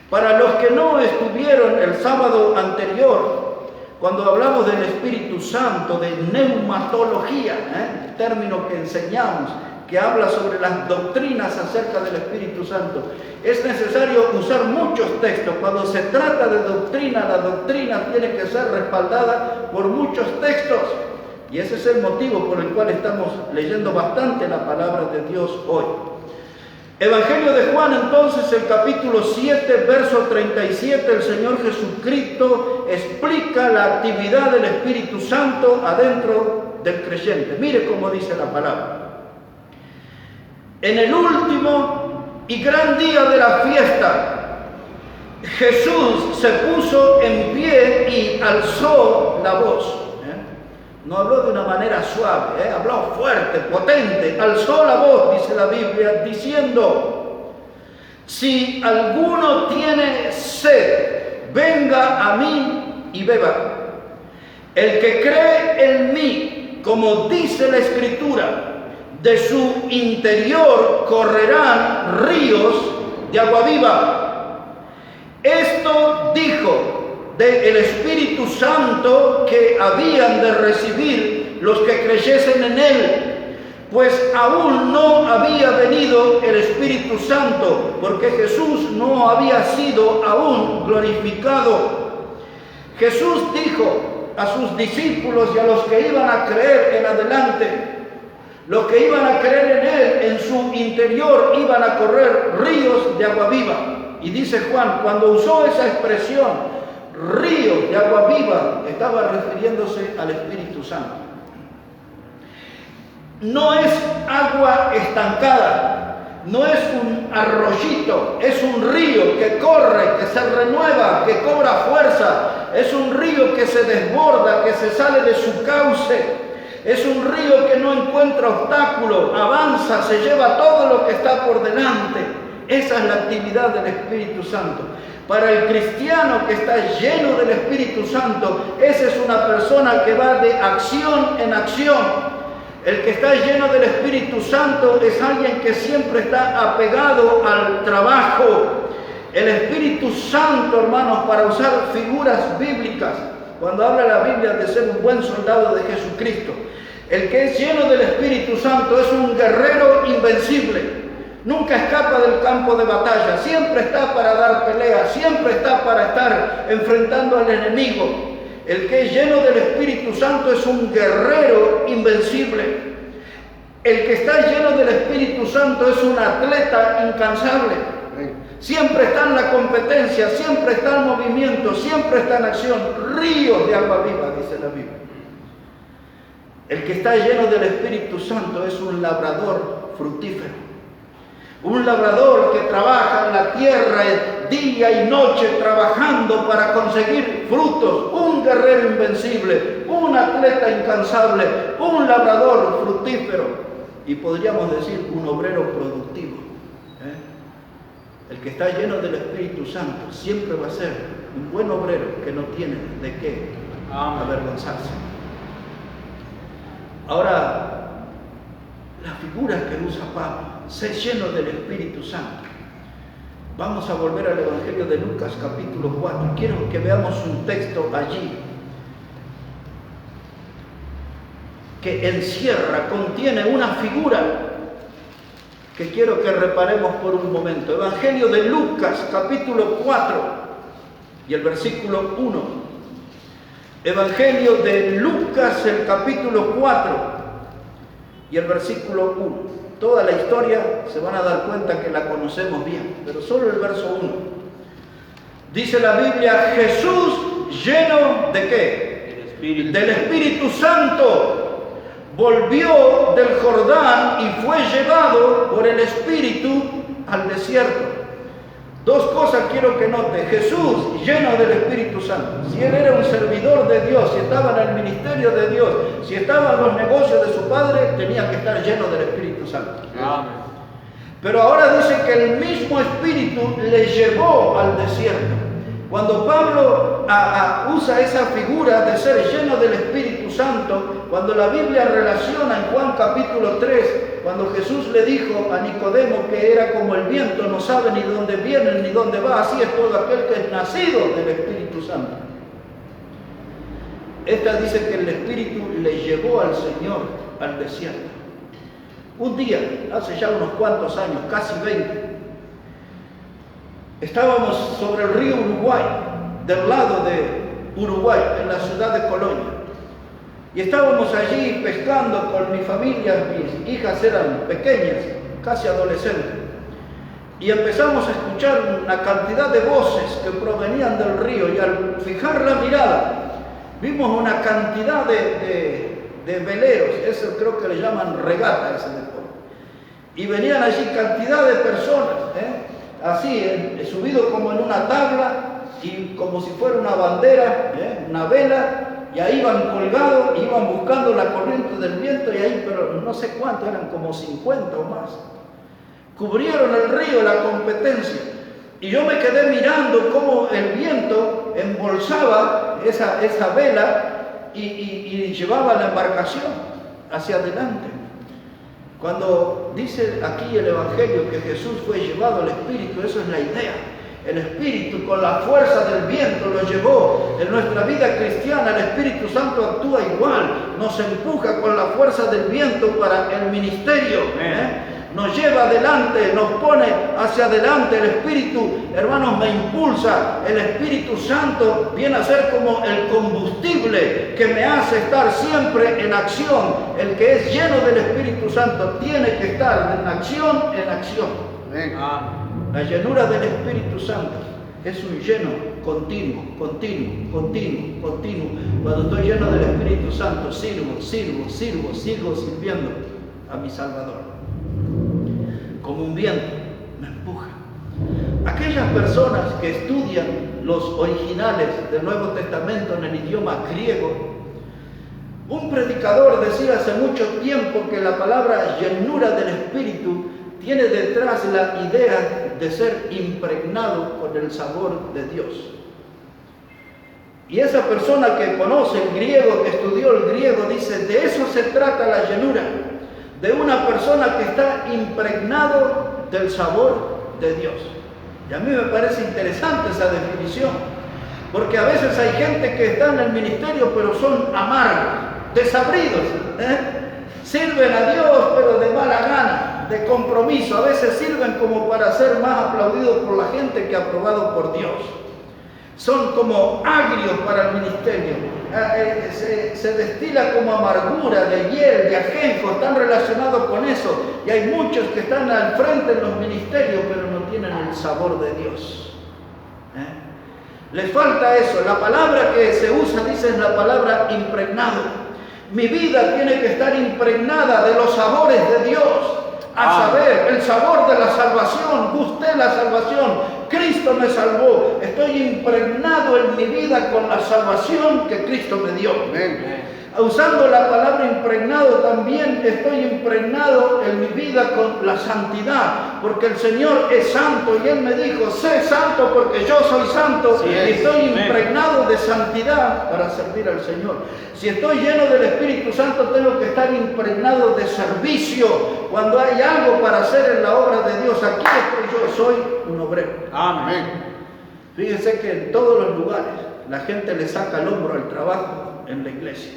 S1: Para los que no estuvieron el sábado anterior, cuando hablamos del Espíritu Santo, de neumatología, el término que enseñamos, que habla sobre las doctrinas acerca del Espíritu Santo, es necesario usar muchos textos. Cuando se trata de doctrina, la doctrina tiene que ser respaldada por muchos textos. Y ese es el motivo por el cual estamos leyendo bastante la palabra de Dios hoy. Evangelio de Juan, entonces, el capítulo 7, verso 37, el Señor Jesucristo explica la actividad del Espíritu Santo adentro del creyente. Mire cómo dice la palabra. En el último y gran día de la fiesta, Jesús se puso en pie y alzó la voz. No habló de una manera suave, habló fuerte, potente, alzó la voz, dice la Biblia, diciendo: si alguno tiene sed, venga a mí y beba. El que cree en mí, como dice la Escritura, de su interior correrán ríos de agua viva. Esto dijo del Espíritu Santo que habían de recibir los que creyesen en Él, pues aún no había venido el Espíritu Santo, porque Jesús no había sido aún glorificado. Jesús dijo a sus discípulos y a los que iban a creer en adelante, los que iban a creer en Él, en su interior iban a correr ríos de agua viva. Y dice Juan, cuando usó esa expresión, ríos de agua viva, estaba refiriéndose al Espíritu Santo. No es agua estancada, no es un arroyito, es un río que corre, que se renueva, que cobra fuerza, es un río que se desborda, que se sale de su cauce, es un río que no encuentra obstáculo, avanza, se lleva todo lo que está por delante. Esa es la actividad del Espíritu Santo. Para el cristiano que está lleno del Espíritu Santo, esa es una persona que va de acción en acción. El que está lleno del Espíritu Santo es alguien que siempre está apegado al trabajo. El Espíritu Santo, hermanos, para usar figuras bíblicas, cuando habla la Biblia de ser un buen soldado de Jesucristo, el que es lleno del Espíritu Santo es un guerrero invencible. Nunca escapa del campo de batalla, siempre está para dar pelea, siempre está para estar enfrentando al enemigo. El que es lleno del Espíritu Santo es un guerrero invencible. El que está lleno del Espíritu Santo es un atleta incansable. Siempre está en la competencia, siempre está en movimiento, siempre está en acción. Ríos de agua viva, dice la Biblia. El que está lleno del Espíritu Santo es un labrador fructífero. Un labrador que trabaja en la tierra día y noche trabajando para conseguir frutos. Un guerrero invencible, un atleta incansable, un labrador fructífero. Y podríamos decir un obrero productivo. El que está lleno del Espíritu Santo siempre va a ser un buen obrero que no tiene de qué avergonzarse. Ahora, las figuras que usa Pablo, ser lleno del Espíritu Santo. Vamos a volver al Evangelio de Lucas, capítulo 4. Quiero que veamos un texto allí que encierra, contiene una figura que quiero que reparemos por un momento. Evangelio de Lucas, capítulo 4 y el versículo 1. Evangelio de Lucas, el capítulo 4 y el versículo 1. Toda la historia se van a dar cuenta que la conocemos bien, pero solo el verso 1. Dice la Biblia, Jesús lleno ¿de qué? Del Espíritu Santo. Volvió del Jordán y fue llevado por el Espíritu al desierto. Dos cosas quiero que note. Jesús lleno del Espíritu Santo. Si él era un servidor de Dios, si estaba en el ministerio de Dios, si estaba en los negocios de su Padre, tenía que estar lleno del Espíritu Santo. Amén. Pero ahora dice que el mismo Espíritu le llevó al desierto. Cuando Pablo usa esa figura de ser lleno del Espíritu Santo, cuando la Biblia relaciona en Juan capítulo 3, cuando Jesús le dijo a Nicodemo que era como el viento, no sabe ni dónde viene ni dónde va, así es todo aquel que es nacido del Espíritu Santo. Esta dice que el Espíritu le llevó al Señor al desierto. Un día, hace ya unos cuantos años, casi 20, estábamos sobre el río Uruguay, del lado de Uruguay, en la ciudad de Colonia. Y estábamos allí pescando con mi familia, mis hijas eran pequeñas, casi adolescentes. Y empezamos a escuchar una cantidad de voces que provenían del río. Y al fijar la mirada, vimos una cantidad de veleros, eso creo que le llaman regata ese deporte. Y venían allí cantidad de personas, así, subido como en una tabla y como si fuera una bandera, una vela, y ahí iban colgados, iban buscando la corriente del viento, y ahí, pero no sé cuánto, eran como 50 o más. Cubrieron el río, la competencia. Y yo me quedé mirando cómo el viento embolsaba esa vela y llevaba la embarcación hacia adelante. Cuando dice aquí el Evangelio que Jesús fue llevado al Espíritu, eso es la idea. El Espíritu con la fuerza del viento lo llevó. En nuestra vida cristiana el Espíritu Santo actúa igual. Nos empuja con la fuerza del viento para el ministerio. Nos lleva adelante, nos pone hacia adelante. El Espíritu, hermanos, me impulsa. El Espíritu Santo viene a ser como el combustible que me hace estar siempre en acción. El que es lleno del Espíritu Santo tiene que estar en acción, en acción. La llenura del Espíritu Santo es un lleno continuo. Cuando estoy lleno del Espíritu Santo, sigo sirviendo a mi Salvador. Como un viento, me empuja. Aquellas personas que estudian los originales del Nuevo Testamento en el idioma griego, un predicador decía hace mucho tiempo que la palabra llenura del Espíritu tiene detrás la idea de ser impregnado con el sabor de Dios. Y esa persona que conoce el griego, que estudió el griego, dice, de eso se trata la llenura, de una persona que está impregnado del sabor de Dios. Y a mí me parece interesante esa definición, porque a veces hay gente que está en el ministerio pero son amargos, desabridos, sirven a Dios pero de mala gana, de compromiso. A veces sirven como para ser más aplaudidos por la gente que aprobado por Dios. Son como agrios para el ministerio. Se destila como amargura de hiel, de ajenjo, están relacionados con eso. Y hay muchos que están al frente en los ministerios pero no tienen el sabor de Dios. Les falta eso. La palabra que se usa, dice, es la palabra impregnado. Mi vida tiene que estar impregnada de los sabores de Dios. A saber, el sabor de la salvación. Gusté la salvación. Cristo me salvó. Estoy impregnado en mi vida con la salvación que Cristo me dio. Usando la palabra impregnado, también estoy impregnado en mi vida con la santidad, porque el Señor es santo y Él me dijo, sé santo porque yo soy santo, y estoy impregnado de santidad para servir al Señor. Si estoy lleno del Espíritu Santo, tengo que estar impregnado de servicio. Cuando hay algo para hacer en la obra de Dios, aquí estoy yo, soy un obrero.
S2: Amén.
S1: Fíjense que en todos los lugares la gente le saca el hombro al trabajo en la iglesia.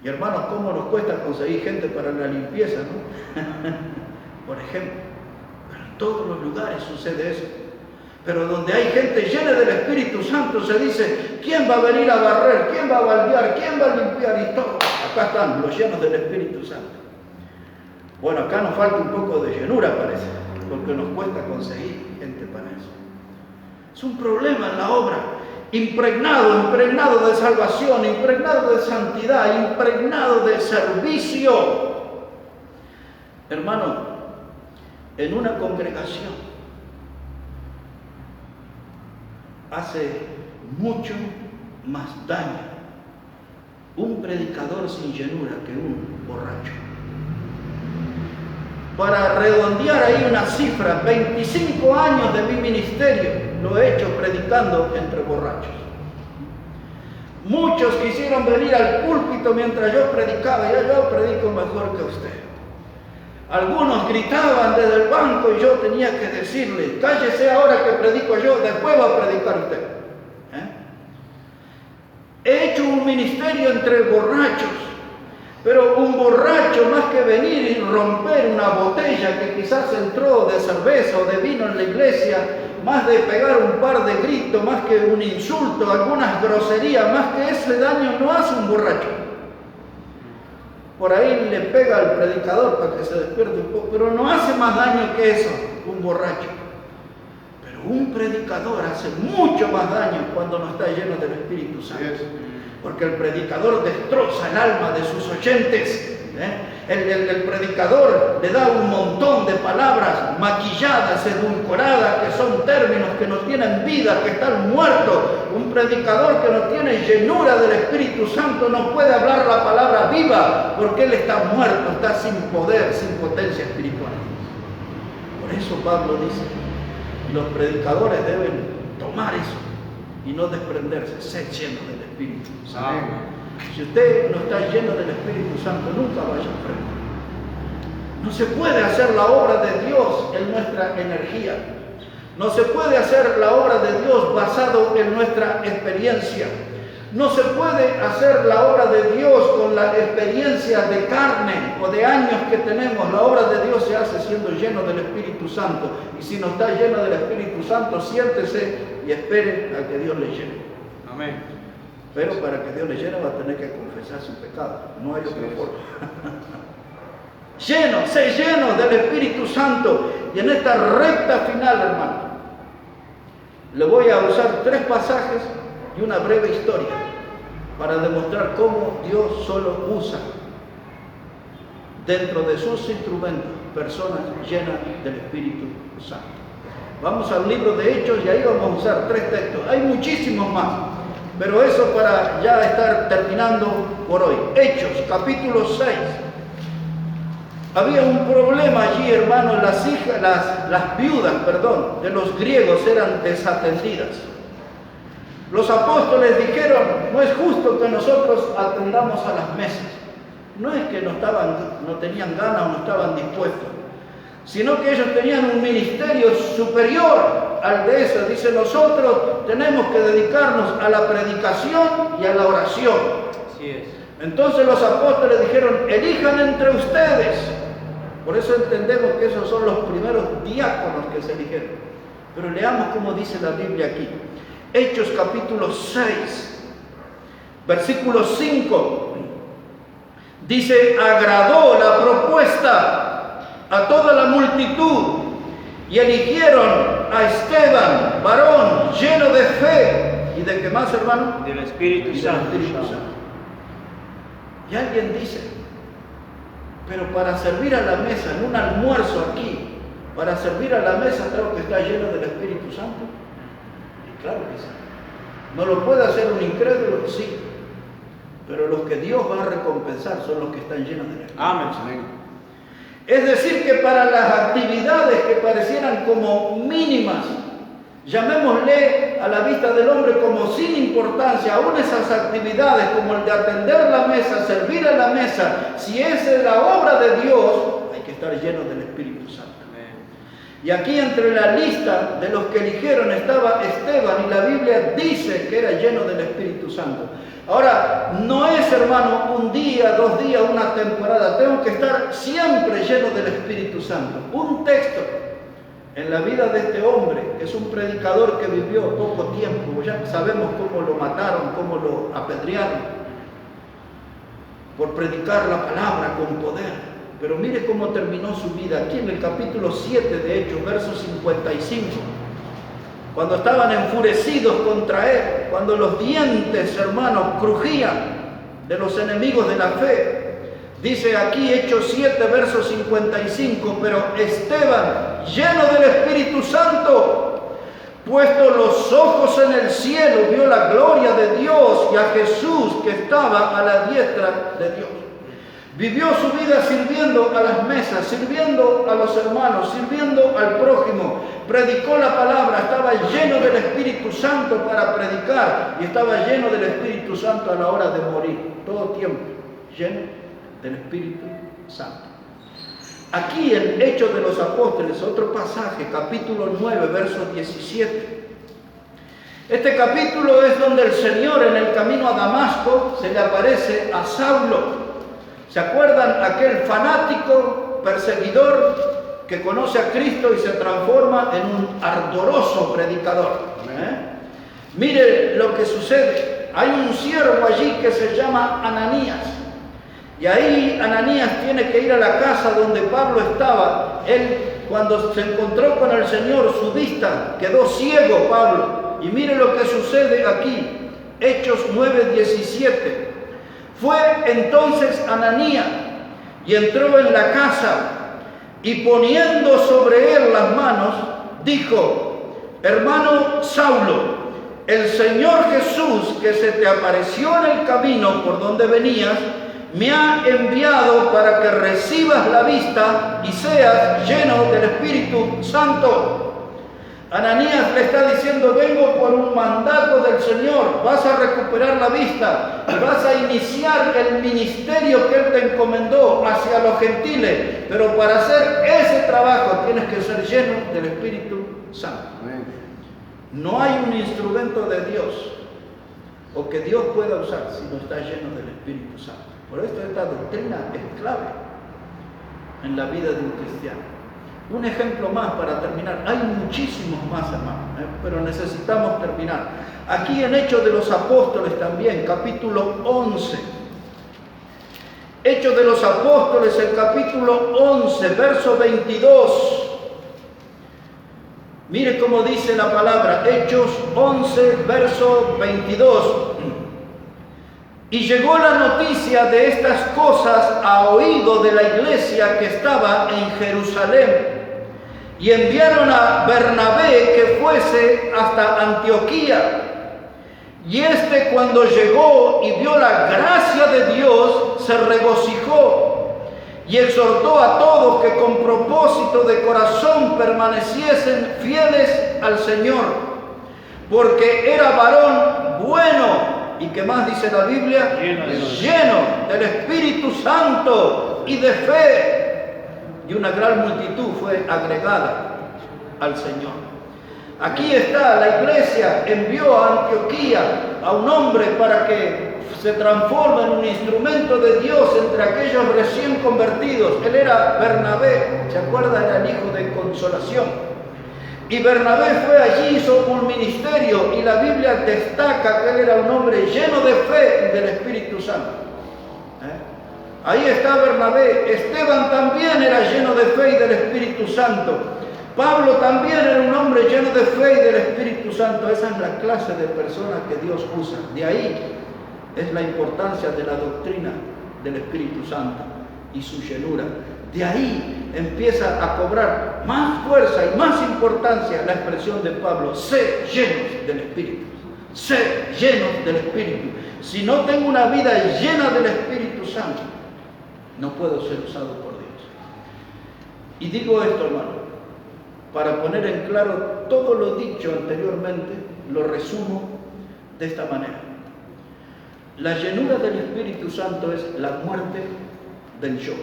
S1: Y hermanos, ¿cómo nos cuesta conseguir gente para la limpieza, no? Por ejemplo. Pero en todos los lugares sucede eso. Pero donde hay gente llena del Espíritu Santo se dice, ¿quién va a venir a barrer? ¿Quién va a baldear? ¿Quién va a limpiar? Y todo. Acá están los llenos del Espíritu Santo. Bueno, acá nos falta un poco de llenura, parece, porque nos cuesta conseguir gente para eso. Es un problema en la obra. Impregnado de salvación, impregnado de santidad, impregnado de servicio. Hermano, en una congregación hace mucho más daño un predicador sin llenura que un borracho. Para redondear ahí una cifra, 25 años de mi ministerio lo he hecho predicando entre borrachos. Muchos quisieron venir al púlpito mientras yo predicaba, y yo predico mejor que usted. Algunos gritaban desde el banco y yo tenía que decirle, cállese ahora que predico yo, después va a predicar usted. He hecho un ministerio entre borrachos. Pero un borracho, más que venir y romper una botella que quizás entró de cerveza o de vino en la iglesia, más de pegar un par de gritos, más que un insulto, algunas groserías, más que ese daño no hace un borracho. Por ahí le pega al predicador para que se despierte un poco, pero no hace más daño que eso, un borracho. Pero un predicador hace mucho más daño cuando no está lleno del Espíritu Santo. Porque el predicador destroza el alma de sus oyentes. El predicador le da un montón de palabras maquilladas, edulcoradas, que son términos que no tienen vida, que están muertos. Un predicador que no tiene llenura del Espíritu Santo no puede hablar la palabra viva, porque él está muerto, está sin poder, sin potencia espiritual. Por eso Pablo dice, los predicadores deben tomar eso y no desprenderse, ser llenos del Espíritu Santo. Si usted no está lleno del Espíritu Santo, nunca vaya a frente. No se puede hacer la obra de Dios en nuestra energía. No se puede hacer la obra de Dios basado en nuestra experiencia. No se puede hacer la obra de Dios con la experiencia de carne o de años que tenemos. La obra de Dios se hace siendo lleno del Espíritu Santo. Y si no está lleno del Espíritu Santo, siéntese y espere a que Dios le llene.
S2: Amén.
S1: Pero para que Dios le llene va a tener que confesar su pecado. No hay otra forma. Sé llenos del Espíritu Santo. Y en esta recta final, hermano, le voy a usar 3 pasajes y una breve historia para demostrar cómo Dios solo usa dentro de sus instrumentos personas llenas del Espíritu Santo. Vamos al libro de Hechos y ahí vamos a usar 3 textos. Hay muchísimos más, pero eso para ya estar terminando por hoy. Hechos, capítulo 6. Había un problema allí, hermanos. Las viudas de los griegos eran desatendidas. Los apóstoles dijeron, no es justo que nosotros atendamos a las mesas. No es que no tenían ganas o no estaban dispuestos, sino que ellos tenían un ministerio superior al de eso. Dice, nosotros tenemos que dedicarnos a la predicación y a la oración.
S2: Así es.
S1: Entonces los apóstoles dijeron, elijan entre ustedes. Por eso entendemos que esos son los primeros diáconos que se eligieron. Pero leamos cómo dice la Biblia aquí. Hechos capítulo 6, versículo 5. Dice, agradó la propuesta a toda la multitud y eligieron a Esteban, varón lleno de fe. ¿Y de qué más, hermano?
S2: Del Espíritu Santo.
S1: Y alguien dice, pero para servir a la mesa, en un almuerzo aquí, para servir a la mesa tengo que estar lleno del Espíritu Santo. Y claro que sí. ¿No lo puede hacer un incrédulo? Sí. Pero los que Dios va a recompensar son los que están llenos del Espíritu.
S2: Amén.
S1: Es decir, que para las actividades que parecieran como mínimas, llamémosle a la vista del hombre como sin importancia, aún esas actividades como el de atender la mesa, servir a la mesa, si esa es la obra de Dios, hay que estar lleno del Espíritu Santo. Y aquí entre la lista de los que eligieron estaba Esteban, y la Biblia dice que era lleno del Espíritu Santo. Ahora, no es, hermano, un día, 2 días, una temporada. Tengo que estar siempre lleno del Espíritu Santo. Un texto en la vida de este hombre, que es un predicador que vivió poco tiempo. Ya sabemos cómo lo mataron, cómo lo apedrearon por predicar la palabra con poder. Pero mire cómo terminó su vida. Aquí en el capítulo 7 de Hechos, verso 55. Cuando estaban enfurecidos contra él, cuando los dientes, hermanos, crujían de los enemigos de la fe. Dice aquí Hechos 7, verso 55, pero Esteban, lleno del Espíritu Santo, puesto los ojos en el cielo, vio la gloria de Dios y a Jesús que estaba a la diestra de Dios. Vivió su vida sirviendo a las mesas, sirviendo a los hermanos, sirviendo al prójimo. Predicó la palabra, estaba lleno del Espíritu Santo para predicar y estaba lleno del Espíritu Santo a la hora de morir. Todo tiempo lleno del Espíritu Santo. Aquí en Hechos de los Apóstoles, otro pasaje, capítulo 9, verso 17. Este capítulo es donde el Señor en el camino a Damasco se le aparece a Saulo. ¿Se acuerdan? Aquel fanático, perseguidor, que conoce a Cristo y se transforma en un ardoroso predicador. Mire lo que sucede. Hay un siervo allí que se llama Ananías. Y ahí Ananías tiene que ir a la casa donde Pablo estaba. Él, cuando se encontró con el Señor, su vista quedó ciego, Pablo. Y mire lo que sucede aquí. Hechos 9:17. Fue entonces Ananías y entró en la casa y poniendo sobre él las manos, dijo: hermano Saulo, el Señor Jesús que se te apareció en el camino por donde venías, me ha enviado para que recibas la vista y seas lleno del Espíritu Santo. Ananías le está diciendo: vengo por un mandato del Señor, vas a recuperar la vista y vas a iniciar el ministerio que Él te encomendó hacia los gentiles, pero para hacer ese trabajo tienes que ser lleno del Espíritu Santo. No hay un instrumento de Dios o que Dios pueda usar si no está lleno del Espíritu Santo. Por esto esta doctrina es clave en la vida de un cristiano. Un ejemplo más para terminar. Hay muchísimos más, hermanos, pero necesitamos terminar. Aquí en Hechos de los Apóstoles también, capítulo 11. Hechos de los Apóstoles, el capítulo 11, verso 22. Mire cómo dice la palabra, Hechos 11, verso 22. Y llegó la noticia de estas cosas a oído de la iglesia que estaba en Jerusalén. Y enviaron a Bernabé que fuese hasta Antioquía. Y este, cuando llegó y vio la gracia de Dios, se regocijó y exhortó a todos que con propósito de corazón permaneciesen fieles al Señor, porque era varón bueno. ¿Y qué más dice la Biblia? Lleno del Espíritu Santo y de fe. Y una gran multitud fue agregada al Señor. Aquí está, la iglesia envió a Antioquía a un hombre para que se transforme en un instrumento de Dios entre aquellos recién convertidos. Él era Bernabé, ¿se acuerda? Era el hijo de consolación. Y Bernabé fue allí, hizo un ministerio, y la Biblia destaca que él era un hombre lleno de fe y del Espíritu Santo. Ahí está Bernabé. Esteban también era lleno de fe y del Espíritu Santo. Pablo también era un hombre lleno de fe y del Espíritu Santo. Esa es la clase de personas que Dios usa. De ahí es la importancia de la doctrina del Espíritu Santo y su llenura. De ahí empieza a cobrar más fuerza y más importancia la expresión de Pablo: sé llenos del Espíritu. Sé llenos del Espíritu. Si no tengo una vida llena del Espíritu Santo, no puedo ser usado por Dios. Y digo esto, hermano, para poner en claro todo lo dicho anteriormente, lo resumo de esta manera. La llenura del Espíritu Santo es la muerte del yo.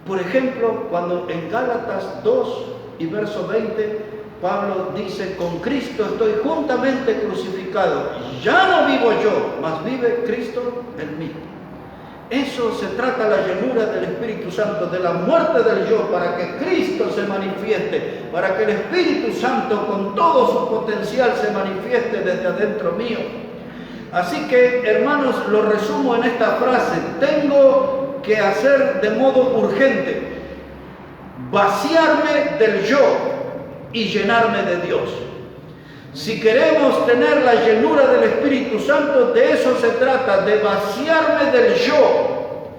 S1: Por ejemplo, cuando en Gálatas 2 y verso 20, Pablo dice: con Cristo estoy juntamente crucificado, ya no vivo yo, mas vive Cristo en mí. Eso se trata la llenura del Espíritu Santo, de la muerte del yo, para que Cristo se manifieste, para que el Espíritu Santo con todo su potencial se manifieste desde adentro mío. Así que, hermanos, lo resumo en esta frase: tengo que hacer de modo urgente, vaciarme del yo y llenarme de Dios. Si queremos tener la llenura del Espíritu Santo, de eso se trata, de vaciarme del yo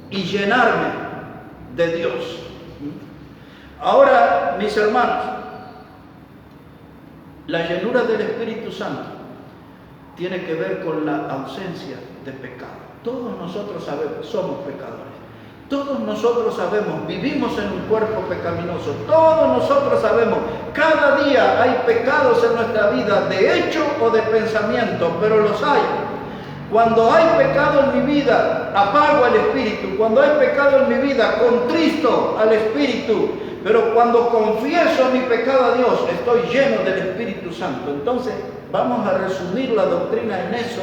S1: y llenarme de Dios. Ahora, mis hermanos, la llenura del Espíritu Santo tiene que ver con la ausencia de pecado. Todos nosotros sabemos, somos pecadores. Todos nosotros sabemos, vivimos en un cuerpo pecaminoso. Todos nosotros sabemos, cada día hay pecados en nuestra vida, de hecho o de pensamiento, pero los hay. Cuando hay pecado en mi vida, apago el Espíritu. Cuando hay pecado en mi vida, contristo al Espíritu. Pero cuando confieso mi pecado a Dios, estoy lleno del Espíritu Santo. Entonces, vamos a resumir la doctrina en eso.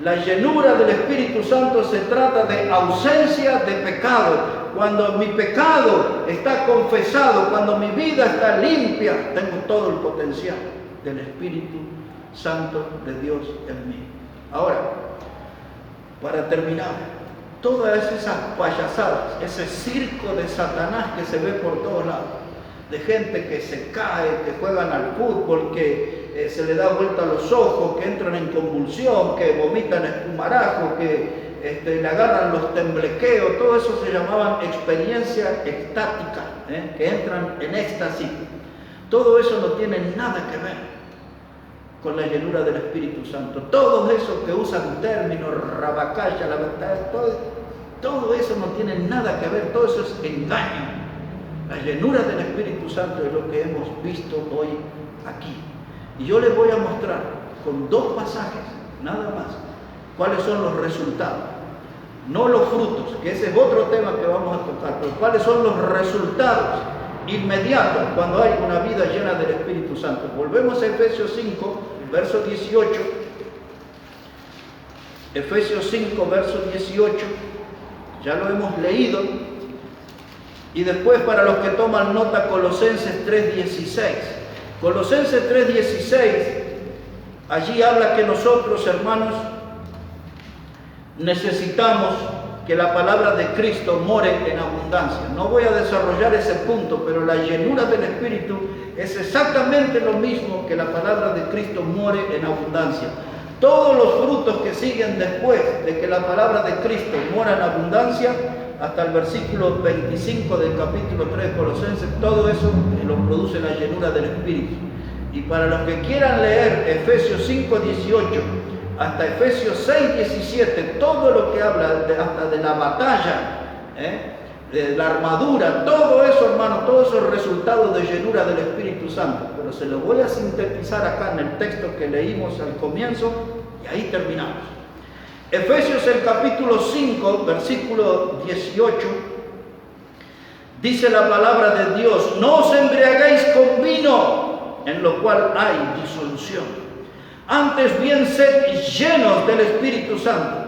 S1: La llenura del Espíritu Santo se trata de ausencia de pecado. Cuando mi pecado está confesado, cuando mi vida está limpia, tengo todo el potencial del Espíritu Santo de Dios en mí. Ahora, para terminar, todas esas payasadas, ese circo de Satanás que se ve por todos lados, de gente que se cae, que juegan al fútbol, que se le da vuelta a los ojos, que entran en convulsión, que vomitan espumarajo, que le agarran los temblequeos, todo eso se llamaban experiencia extática, que entran en éxtasis. Todo eso no tiene nada que ver con la llenura del Espíritu Santo. Todos esos que usan términos, rabacaya, la verdad, todo eso no tiene nada que ver, todo eso es engaño. La llenura del Espíritu Santo es lo que hemos visto hoy aquí. Y yo les voy a mostrar con 2 pasajes, nada más, cuáles son los resultados. No los frutos, que ese es otro tema que vamos a tocar, pero cuáles son los resultados inmediatos cuando hay una vida llena del Espíritu Santo. Volvemos a Efesios 5, verso 18. Efesios 5, verso 18. Ya lo hemos leído. Y después, para los que toman nota, Colosenses 3:16. Colosenses 3:16, allí habla que nosotros, hermanos, necesitamos que la palabra de Cristo more en abundancia. No voy a desarrollar ese punto, pero la llenura del Espíritu es exactamente lo mismo que la palabra de Cristo more en abundancia. Todos los frutos que siguen después de que la palabra de Cristo mora en abundancia, hasta el versículo 25 del capítulo 3 de Colosenses, todo eso lo produce la llenura del Espíritu. Y para los que quieran leer Efesios 5:18 hasta Efesios 6:17, todo lo que habla hasta de la batalla, de la armadura, todo eso, hermano, todos esos resultados de llenura del Espíritu Santo. Pero se lo voy a sintetizar acá en el texto que leímos al comienzo y ahí terminamos. Efesios el capítulo 5, versículo 18, dice la palabra de Dios: no os embriaguéis con vino, en lo cual hay disolución. Antes bien sed llenos del Espíritu Santo.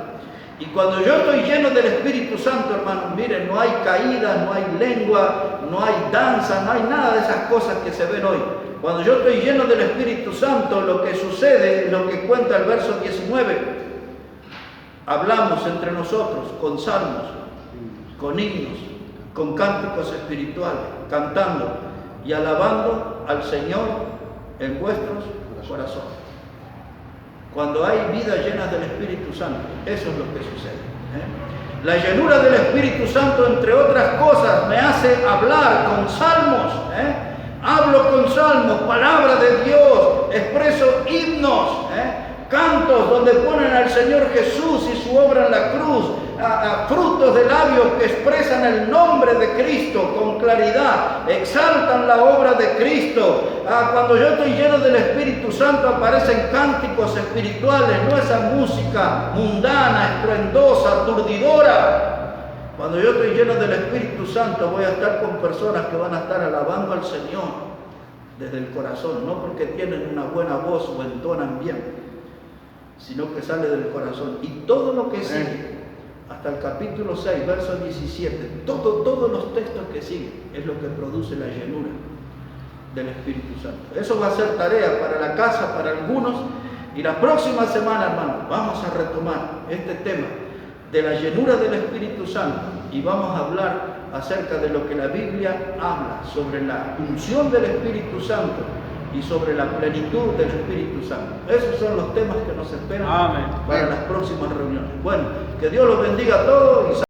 S1: Y cuando yo estoy lleno del Espíritu Santo, hermanos, miren, no hay caídas, no hay lengua, no hay danza, no hay nada de esas cosas que se ven hoy. Cuando yo estoy lleno del Espíritu Santo, lo que sucede, lo que cuenta el verso 19, hablamos entre nosotros con salmos, con himnos, con cánticos espirituales, cantando y alabando al Señor en vuestros corazones. Cuando hay vidas llenas del Espíritu Santo, eso es lo que sucede. La llenura del Espíritu Santo, entre otras cosas, me hace hablar con salmos. Hablo con salmos, palabra de Dios, expreso himnos, cantos donde ponen al Señor Jesús y su obra en la cruz, frutos de labios que expresan el nombre de Cristo con claridad, exaltan la obra de Cristo. Cuando yo estoy lleno del Espíritu Santo aparecen cánticos espirituales, no esa música mundana, estruendosa, aturdidora. Cuando yo estoy lleno del Espíritu Santo voy a estar con personas que van a estar alabando al Señor desde el corazón, no porque tienen una buena voz o entonan bien, sino que sale del corazón. Y todo lo que sigue, hasta el capítulo 6, verso 17, todos los textos que siguen, es lo que produce la llenura del Espíritu Santo. Eso va a ser tarea para la casa, para algunos, y la próxima semana, hermanos, vamos a retomar este tema de la llenura del Espíritu Santo y vamos a hablar acerca de lo que la Biblia habla sobre la unción del Espíritu Santo y sobre la plenitud del Espíritu Santo. Esos son los temas que nos esperan. Amén. Para las próximas reuniones. Bueno, que Dios los bendiga a todos.